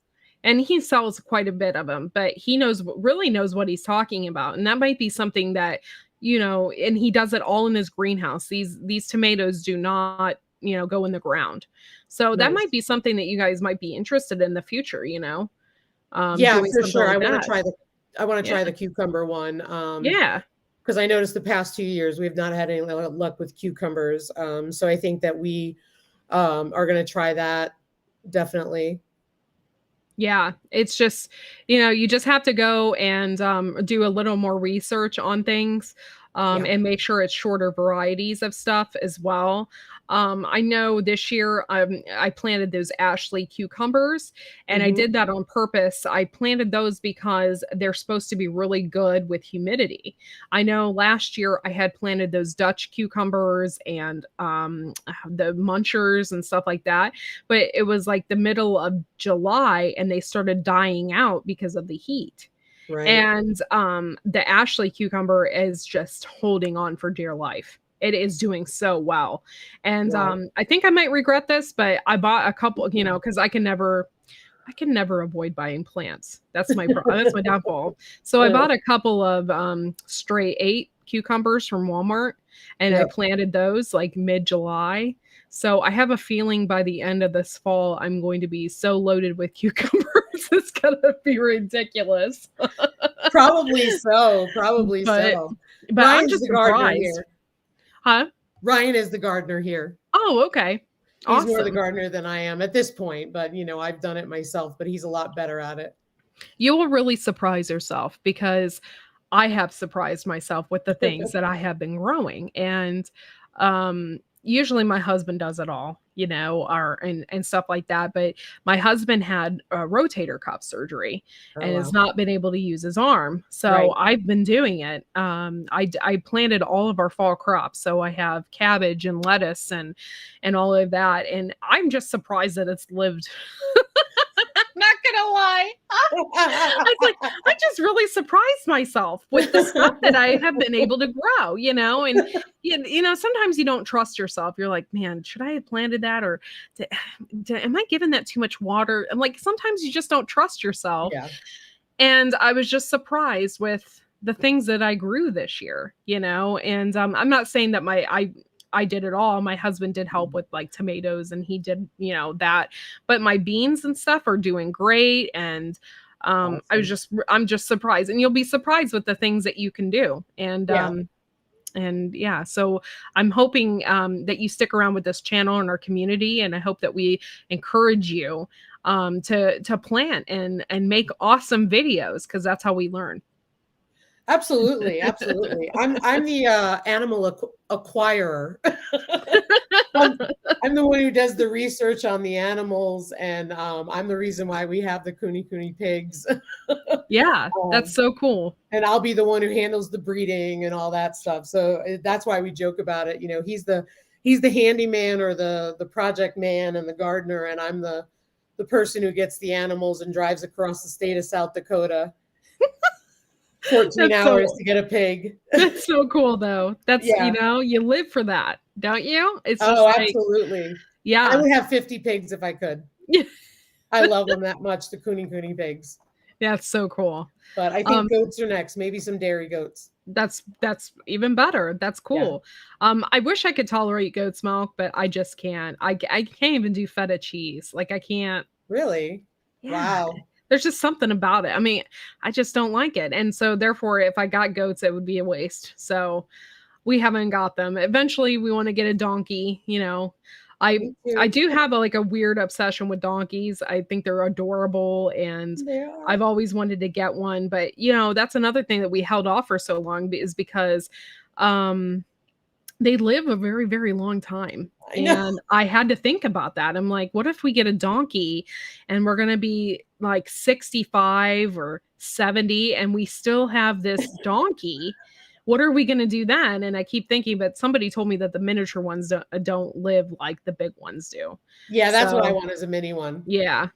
And he sells quite a bit of them, but he really knows what he's talking about. And that might be something that, and he does it all in his greenhouse. These tomatoes do not, go in the ground. So that might be something that you guys might be interested in the future, Yeah, for sure. Like I want to try the cucumber one. Yeah. Because I noticed the past 2 years we've not had any luck with cucumbers. So I think that we are going to try that definitely. Yeah, it's just, you just have to go and do a little more research on things and make sure it's shorter varieties of stuff as well. I know this year I planted those Ashley cucumbers, and I did that on purpose. I planted those because they're supposed to be really good with humidity. I know last year I had planted those Dutch cucumbers and the munchers and stuff like that, but it was like the middle of July and they started dying out because of the heat. Right. And the Ashley cucumber is just holding on for dear life. It is doing so well. And I think I might regret this, but I bought a couple, because I can never avoid buying plants. That's my that's my downfall. So I bought a couple of stray 8 cucumbers from Walmart, and I planted those like mid-July. So I have a feeling by the end of this fall, I'm going to be so loaded with cucumbers. It's going to be ridiculous. Probably so. But I'm just surprised. Here. Huh? Ryan is the gardener here. Oh, okay. He's more the gardener than I am at this point, but I've done it myself, but he's a lot better at it. You will really surprise yourself because I have surprised myself with the things that I have been growing. And usually my husband does it all, and stuff like that. But my husband had a rotator cuff surgery and has not been able to use his arm. So I've been doing it. I planted all of our fall crops. So I have cabbage and lettuce and all of that. And I'm just surprised that it's lived. Not gonna lie. I just really surprised myself with the stuff that I have been able to grow, and sometimes you don't trust yourself. You're like, man, should I have planted that, or am I giving that too much water? And like sometimes you just don't trust yourself. Yeah. And I was just surprised with the things that I grew this year, and I'm not saying that I did it all. My husband did help with like tomatoes and he did, that, but my beans and stuff are doing great. And awesome. I'm just surprised, and you'll be surprised with the things that you can do. And, so I'm hoping that you stick around with this channel and our community. And I hope that we encourage you to plant and make awesome videos, because that's how we learn. Absolutely. I'm the animal acquirer. I'm the one who does the research on the animals, and I'm the reason why we have the Kuni pigs. Yeah, that's so cool. And I'll be the one who handles the breeding and all that stuff. So that's why we joke about it. He's the handyman or the project man and the gardener, and I'm the person who gets the animals and drives across the state of South Dakota. 14 That's hours so to get a pig. that's so cool though. That's, Yeah. you live for that, don't you? It's just Oh, like, absolutely. I yeah. would have 50 pigs if I could. I love them that much, the Kuni pigs. That's so cool. But I think goats are next, maybe some dairy goats. That's even better. That's Yeah. cool. I wish I could tolerate goat's milk, but I just can't. I can't even do feta cheese. Like I can't. Really? Yeah. Wow. There's just something about it. I mean, I just don't like it. And so therefore if I got goats it would be a waste. So we haven't got them. Eventually we want to get a donkey, I Me I too. do have like a weird obsession with donkeys. I think they're adorable and They are. I've always wanted to get one, but that's another thing that we held off for so long is because um they live a very, very long time. I know. And I had to think about that. I'm like, what if we get a donkey and we're going to be like 65 or 70 and we still have this donkey? What are we going to do then? And I keep thinking, but somebody told me that the miniature ones don't live like the big ones do. Yeah, that's what I So, want as a mini one. yeah.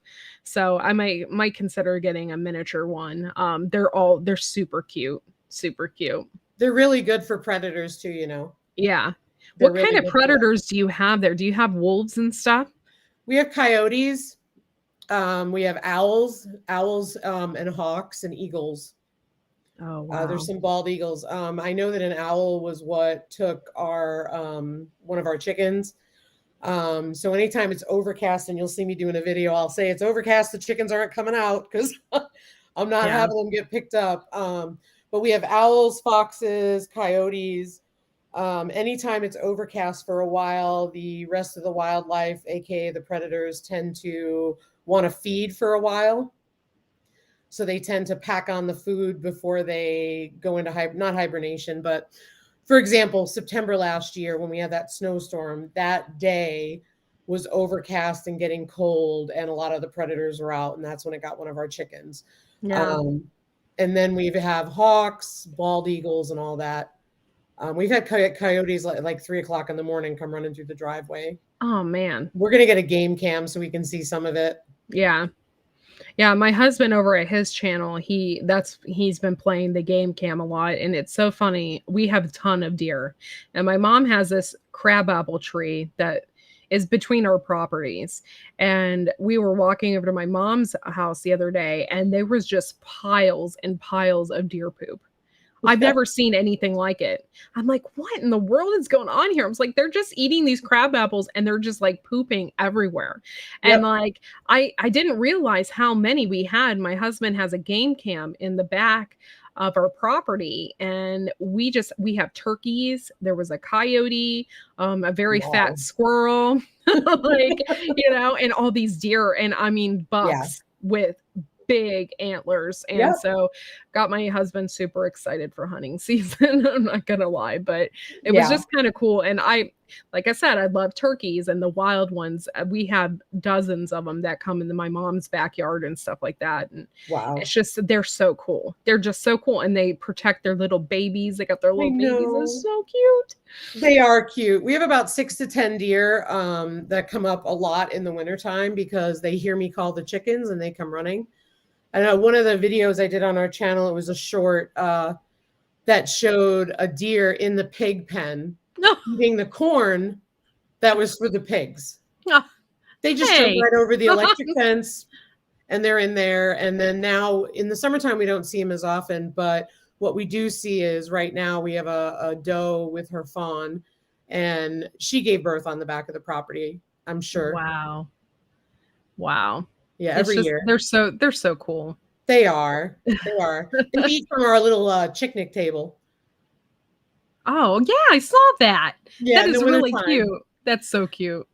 So I might consider getting a miniature one. They're super cute. Super cute. They're really good for predators too. Yeah. They're What kind really of good for that. predators do you have there? Do you have wolves and stuff? We have coyotes. We have owls, and hawks and eagles. Oh, wow. There's some bald eagles. I know that an owl was what took our one of our chickens. So anytime it's overcast, and you'll see me doing a video, I'll say it's overcast, the chickens aren't coming out because I'm not Yeah. having them get picked up. But we have owls, foxes, coyotes. Anytime it's overcast for a while, the rest of the wildlife, aka the predators, tend to want to feed for a while. So they tend to pack on the food before they go into not hibernation, but for example, September last year when we had that snowstorm, that day was overcast and getting cold, and a lot of the predators were out, and that's when it got one of our chickens. Yeah. And then we have hawks, bald eagles, and all that. We've had coyotes like 3:00 in the morning come running through the driveway. Oh, man. We're gonna get a game cam so we can see some of it. Yeah. Yeah, my husband over at his channel, he's been playing the game cam a lot, and it's so funny. We have a ton of deer, and my mom has this crabapple tree that is between our properties. And we were walking over to my mom's house the other day, and there was just piles and piles of deer poop. I've never seen anything like it. I'm like, what in the world is going on here? I was like, they're just eating these crab apples and they're just like pooping everywhere. And Yep. like, I didn't realize how many we had. My husband has a game cam in the back of our property, and we have turkeys. There was a coyote, a very Wow. fat squirrel, like, and all these deer, and I mean bucks with big antlers. And Yep. so got my husband super excited for hunting season. I'm not gonna lie, but it was just kind of cool. And like I said, I love turkeys and the wild ones. We have dozens of them that come into my mom's backyard and stuff like that. And Wow. it's just, they're so cool. They're just so cool. And they protect their little babies. They got their little babies. It's so cute. They are cute. We have about 6 to 10 deer that come up a lot in the wintertime because they hear me call the chickens and they come running. I know one of the videos I did on our channel, it was a short that showed a deer in the pig pen eating the corn that was for the pigs. They just jump right over the electric fence and they're in there. And then now in the summertime, we don't see them as often, but what we do see is right now we have a doe with her fawn, and she gave birth on the back of the property, I'm sure. Wow. Yeah, every year. They're so cool. They are. They eat from our little picnic table. Oh, yeah, I saw that. Yeah, that is really cute. That's so cute.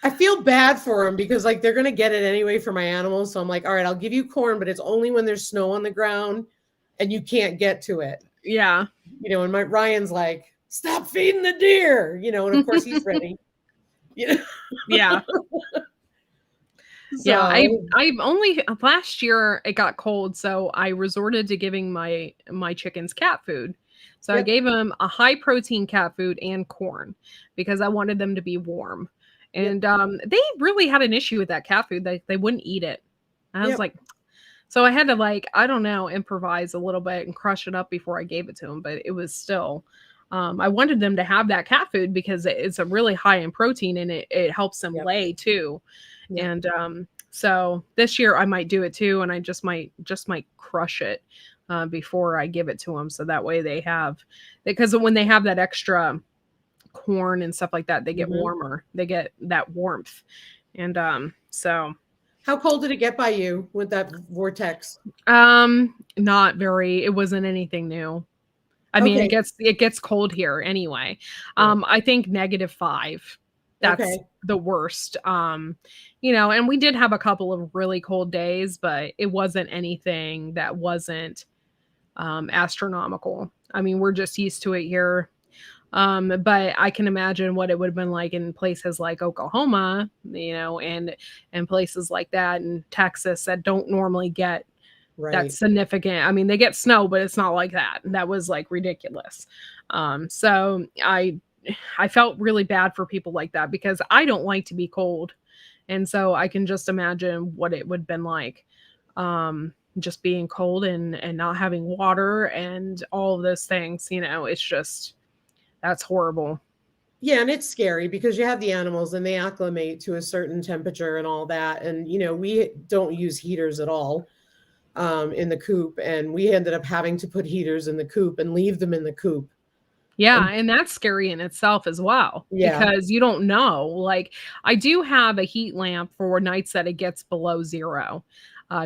I feel bad for them because like they're going to get it anyway for my animals. So I'm like, all right, I'll give you corn, but it's only when there's snow on the ground and you can't get to it. Yeah. And Ryan's like, stop feeding the deer, and of course he's ready. Yeah. So, yeah, I've only last year it got cold, so I resorted to giving my chickens cat food. So I gave them a high protein cat food and corn because I wanted them to be warm. And they really had an issue with that cat food. They wouldn't eat it. I was like, So I had to like, I don't know, improvise a little bit and crush it up before I gave it to him, but it was still I wanted them to have that cat food because it's a really high in protein and it helps them Yep. lay too. Yep. And so this year I might do it too, and I just might crush it before I give it to them, so that way they have, because when they have that extra corn and stuff like that, they get warmer, they get that warmth. And so how cold did it get by you with that vortex? Not very. It wasn't anything new. I mean, it gets cold here anyway. I think -5. That's the worst. You know, and we did have a couple of really cold days, but it wasn't anything that wasn't astronomical. I mean, we're just used to it here. But I can imagine what it would have been like in places like Oklahoma, you know, and places like that in Texas that don't normally get that significant. I mean, they get snow, but it's not like that. That was like ridiculous. So I felt really bad for people like that because I don't like to be cold. And so I can just imagine what it would have been like. Just being cold and not having water and all of those things, you know, it's just, that's horrible. Yeah, and it's scary because you have the animals and they acclimate to a certain temperature and all that. And, you know, we don't use heaters at all in the coop. And we ended up having to put heaters in the coop and leave them in the coop. Yeah, and that's scary in itself as well. Yeah. Because you don't know. Like, I do have a heat lamp for nights that it gets below 0.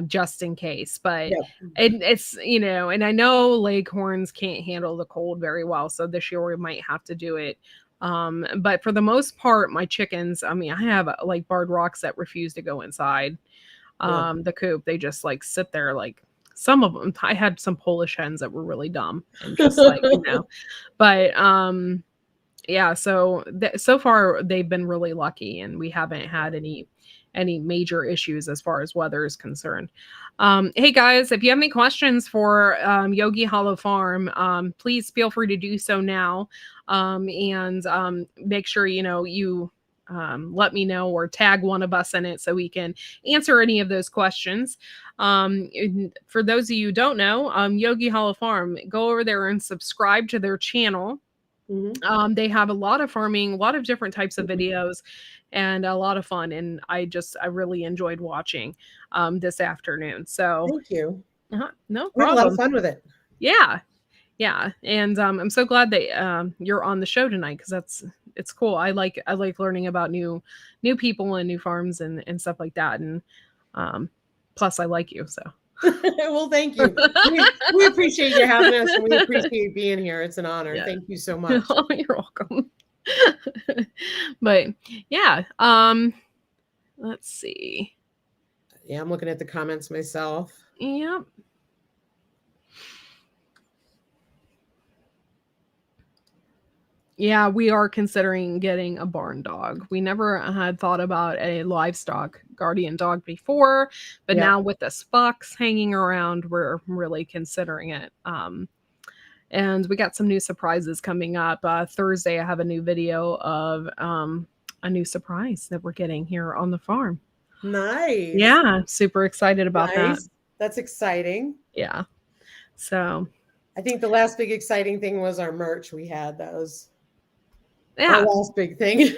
Just in case, but it's, you know, and I know leghorns can't handle the cold very well, so this year we might have to do it. But for the most part, my chickens, I mean, I have like barred rocks that refuse to go inside the coop. They just like sit there. Like, some of them, I had some Polish hens that were really dumb and just like, you know, but yeah, so so far they've been really lucky and we haven't had any major issues as far as weather is concerned. Hey guys, if you have any questions for Yogi Hollow Farm, please feel free to do so now. And make sure, you know, you let me know or tag one of us in it so we can answer any of those questions. For those of you who don't know, Yogi Hollow Farm, go over there and subscribe to their channel. They have a lot of farming, a lot of different types of videos, and a lot of fun. And I really enjoyed watching this afternoon. So thank you. No problem. We had a lot of fun with it. Yeah. Yeah. And I'm so glad that you're on the show tonight because it's cool. I like learning about new people and new farms and stuff like that. And plus I like you, so. Well, thank you. We appreciate you having us and we appreciate being here. It's an honor. Yeah. Thank you so much. Oh, you're welcome. But yeah, let's see. Yeah, I'm looking at the comments myself. Yep. Yeah, we are considering getting a barn dog. We never had thought about a livestock guardian dog before, but now with this fox hanging around, we're really considering it. And we got some new surprises coming up. Thursday, I have a new video of a new surprise that we're getting here on the farm. Nice. Yeah, super excited about that. That's exciting. Yeah. So I think the last big exciting thing was our merch we had. That was our last big thing.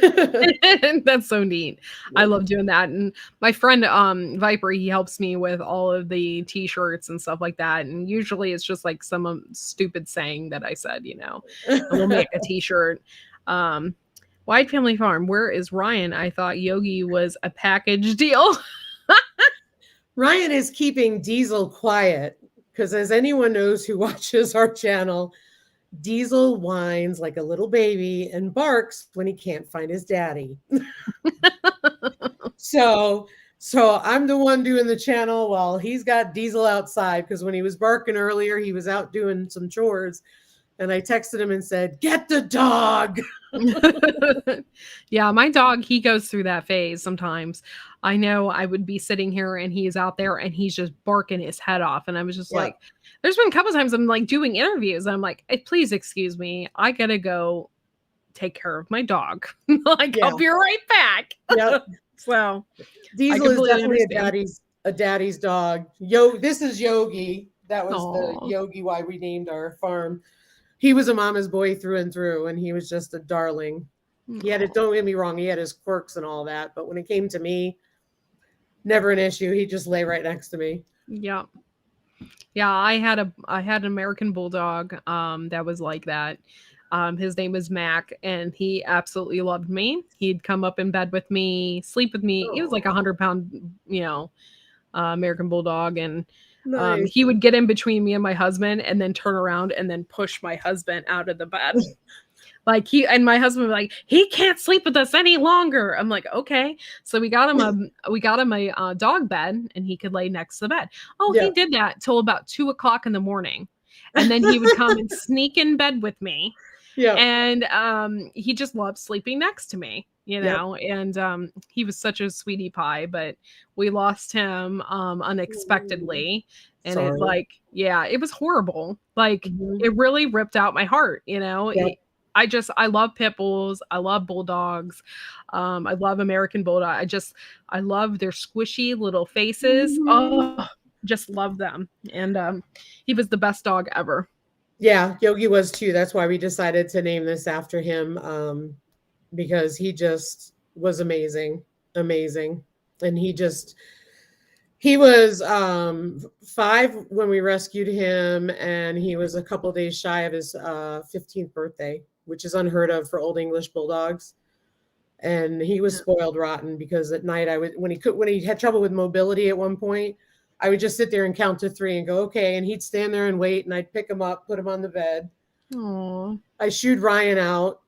That's so neat. I love doing that. And my friend Viper, he helps me with all of the t-shirts and stuff like that. And usually it's just like some stupid saying that I said, you know, and we'll make a t-shirt. Whyde Family Farm, where is Ryan? I thought Yogi was a package deal. Ryan is keeping Diesel quiet because, as anyone knows who watches our channel, Diesel whines like a little baby and barks when he can't find his daddy. So I'm the one doing the channel while he's got Diesel outside, because when he was barking earlier, he was out doing some chores. And I texted him and said, "Get the dog." Yeah, my dog, he goes through that phase sometimes. I know I would be sitting here and he's out there and he's just barking his head off. And I was just like, there's been a couple times I'm like doing interviews. And I'm like, hey, please excuse me. I got to go take care of my dog. Like, I'll be right back. Yep. So Diesel is definitely a a daddy's dog. This is Yogi. That was the Aw. Yogi why we named our farm. He was a mama's boy through and through, and he was just a darling. He had it. Aw. Don't get me wrong. He had his quirks and all that, but when it came to me, never an issue. He'd just lay right next to me. Yeah. Yeah, I had an American bulldog that was like that. His name was Mac, and he absolutely loved me. He'd come up in bed with me, sleep with me. He was like a Oh, 100-pound, American bulldog, and nice. he would get in between me and my husband, and then turn around and then push my husband out of the bed. Like my husband was like, he can't sleep with us any longer. I'm like, okay. So we got him a dog bed, and he could lay next to the bed. Oh, he Yeah. did that till about 2 o'clock in the morning, and then he would come and sneak in bed with me, Yeah. and he just loved sleeping next to me, Yep. and he was such a sweetie pie, but we lost him unexpectedly, and Sorry. it was horrible. Like Mhm. it really ripped out my heart. Yep. I love pit bulls. I love bulldogs. I love American bulldog. I love their squishy little faces. Mhm. Oh, just love them. And he was the best dog ever. Yeah, Yogi was too. That's why we decided to name this after him, because he just was amazing, amazing, and he was 5 when we rescued him, and he was a couple days shy of his 15th birthday, which is unheard of for Old English bulldogs. And he was spoiled rotten because at night when he had trouble with mobility at one point, I would just sit there and count to 3 and go, okay, and he'd stand there and wait, and I'd pick him up, put him on the bed. Aw. I shooed Ryan out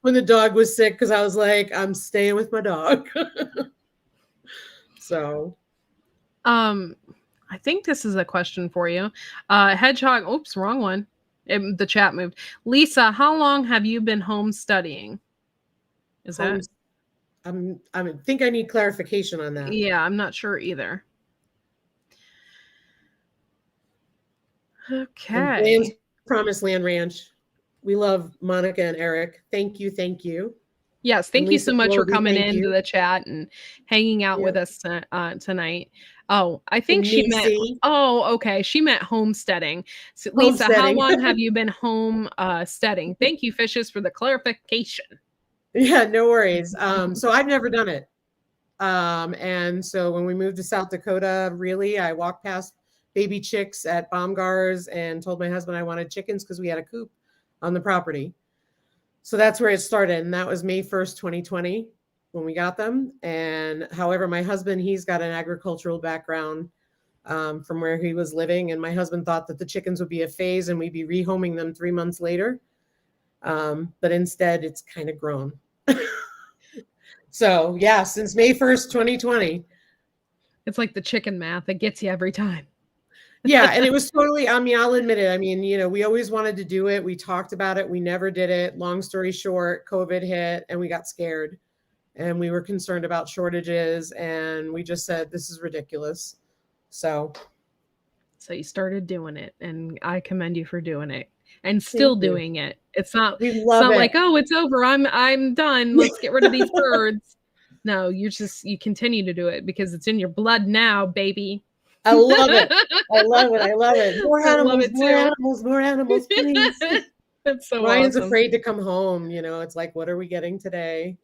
when the dog was sick because I was like, I'm staying with my dog. So I think this is a question for you. Hedgehog, oops, wrong one. The chat moved. Lisa, how long have you been home studying? Is that? I think I need clarification on that. Yeah, I'm not sure either. Okay. Promised Land Ranch. We love Monica and Eric. Thank you. Thank you. Yes, thank you so much for coming Thank into you. the chat and hanging out with us tonight. Oh, I think she meant. Oh, okay. She meant homesteading. So, Lisa, how Homesteading. long have you been homesteading? Thank you, Fishes, for the clarification. Yeah, no worries. So I've never done it. And so when we moved to South Dakota, really, I walked past baby chicks at Baumgar's and told my husband I wanted chickens because we had a coop on the property. So that's where it started. And that was May 1st, 2020 when we got them. And however, my husband, he's got an agricultural background from where he was living. And my husband thought that the chickens would be a phase and we'd be rehoming them 3 months later. But instead, it's kind of grown. So yeah, since May 1st, 2020. It's like the chicken math. It gets you every time. Yeah, and it was totally, I'll admit it. I mean, we always wanted to do it. We talked about it. We never did it. Long story short, COVID hit and we got scared and we were concerned about shortages and we just said, this is ridiculous. So you started doing it, and I commend you for doing it and still doing it. It's not like, oh, it's over. I'm done. Let's get rid of these birds. No, you continue to do it because it's in your blood now, baby. I love it. I love it. I love it. More animals, please. That's so Ryan's awesome. afraid to come home. It's like, what are we getting today?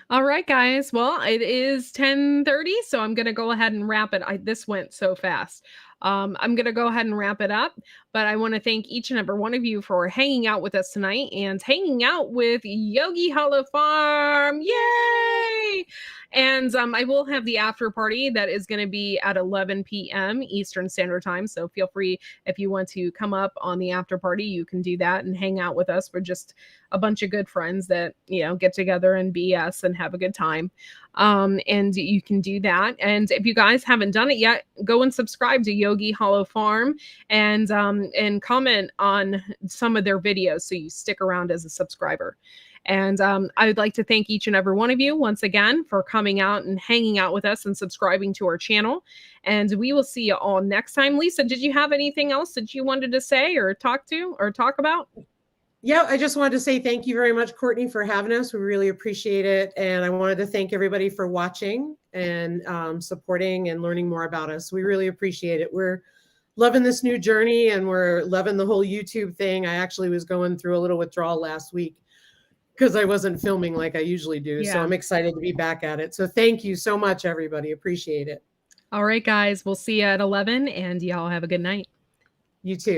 All right, guys. Well, it is 10:30, so I'm going to go ahead and wrap it. This went so fast. I'm going to go ahead and wrap it up, but I want to thank each and every one of you for hanging out with us tonight and hanging out with Yogi Hollow Farm. Yay! And I will have the after party that is going to be at 11 p.m. Eastern Standard Time. So feel free, if you want to come up on the after party, you can do that and hang out with us. We're just a bunch of good friends that, get together and BS and have a good time. And you can do that. And if you guys haven't done it yet, go and subscribe to Yogi Hollow Farm and comment on some of their videos so you stick around as a subscriber. And I would like to thank each and every one of you once again for coming out and hanging out with us and subscribing to our channel. And we will see you all next time. Lisa, did you have anything else that you wanted to say or talk about? Yeah, I just wanted to say thank you very much, Courtney, for having us. We really appreciate it. And I wanted to thank everybody for watching and supporting and learning more about us. We really appreciate it. We're loving this new journey and we're loving the whole YouTube thing. I actually was going through a little withdrawal last week because I wasn't filming like I usually do. So I'm excited to be back at it. So thank you so much, everybody. Appreciate it. All right, guys, we'll see you at 11 and y'all have a good night. You too.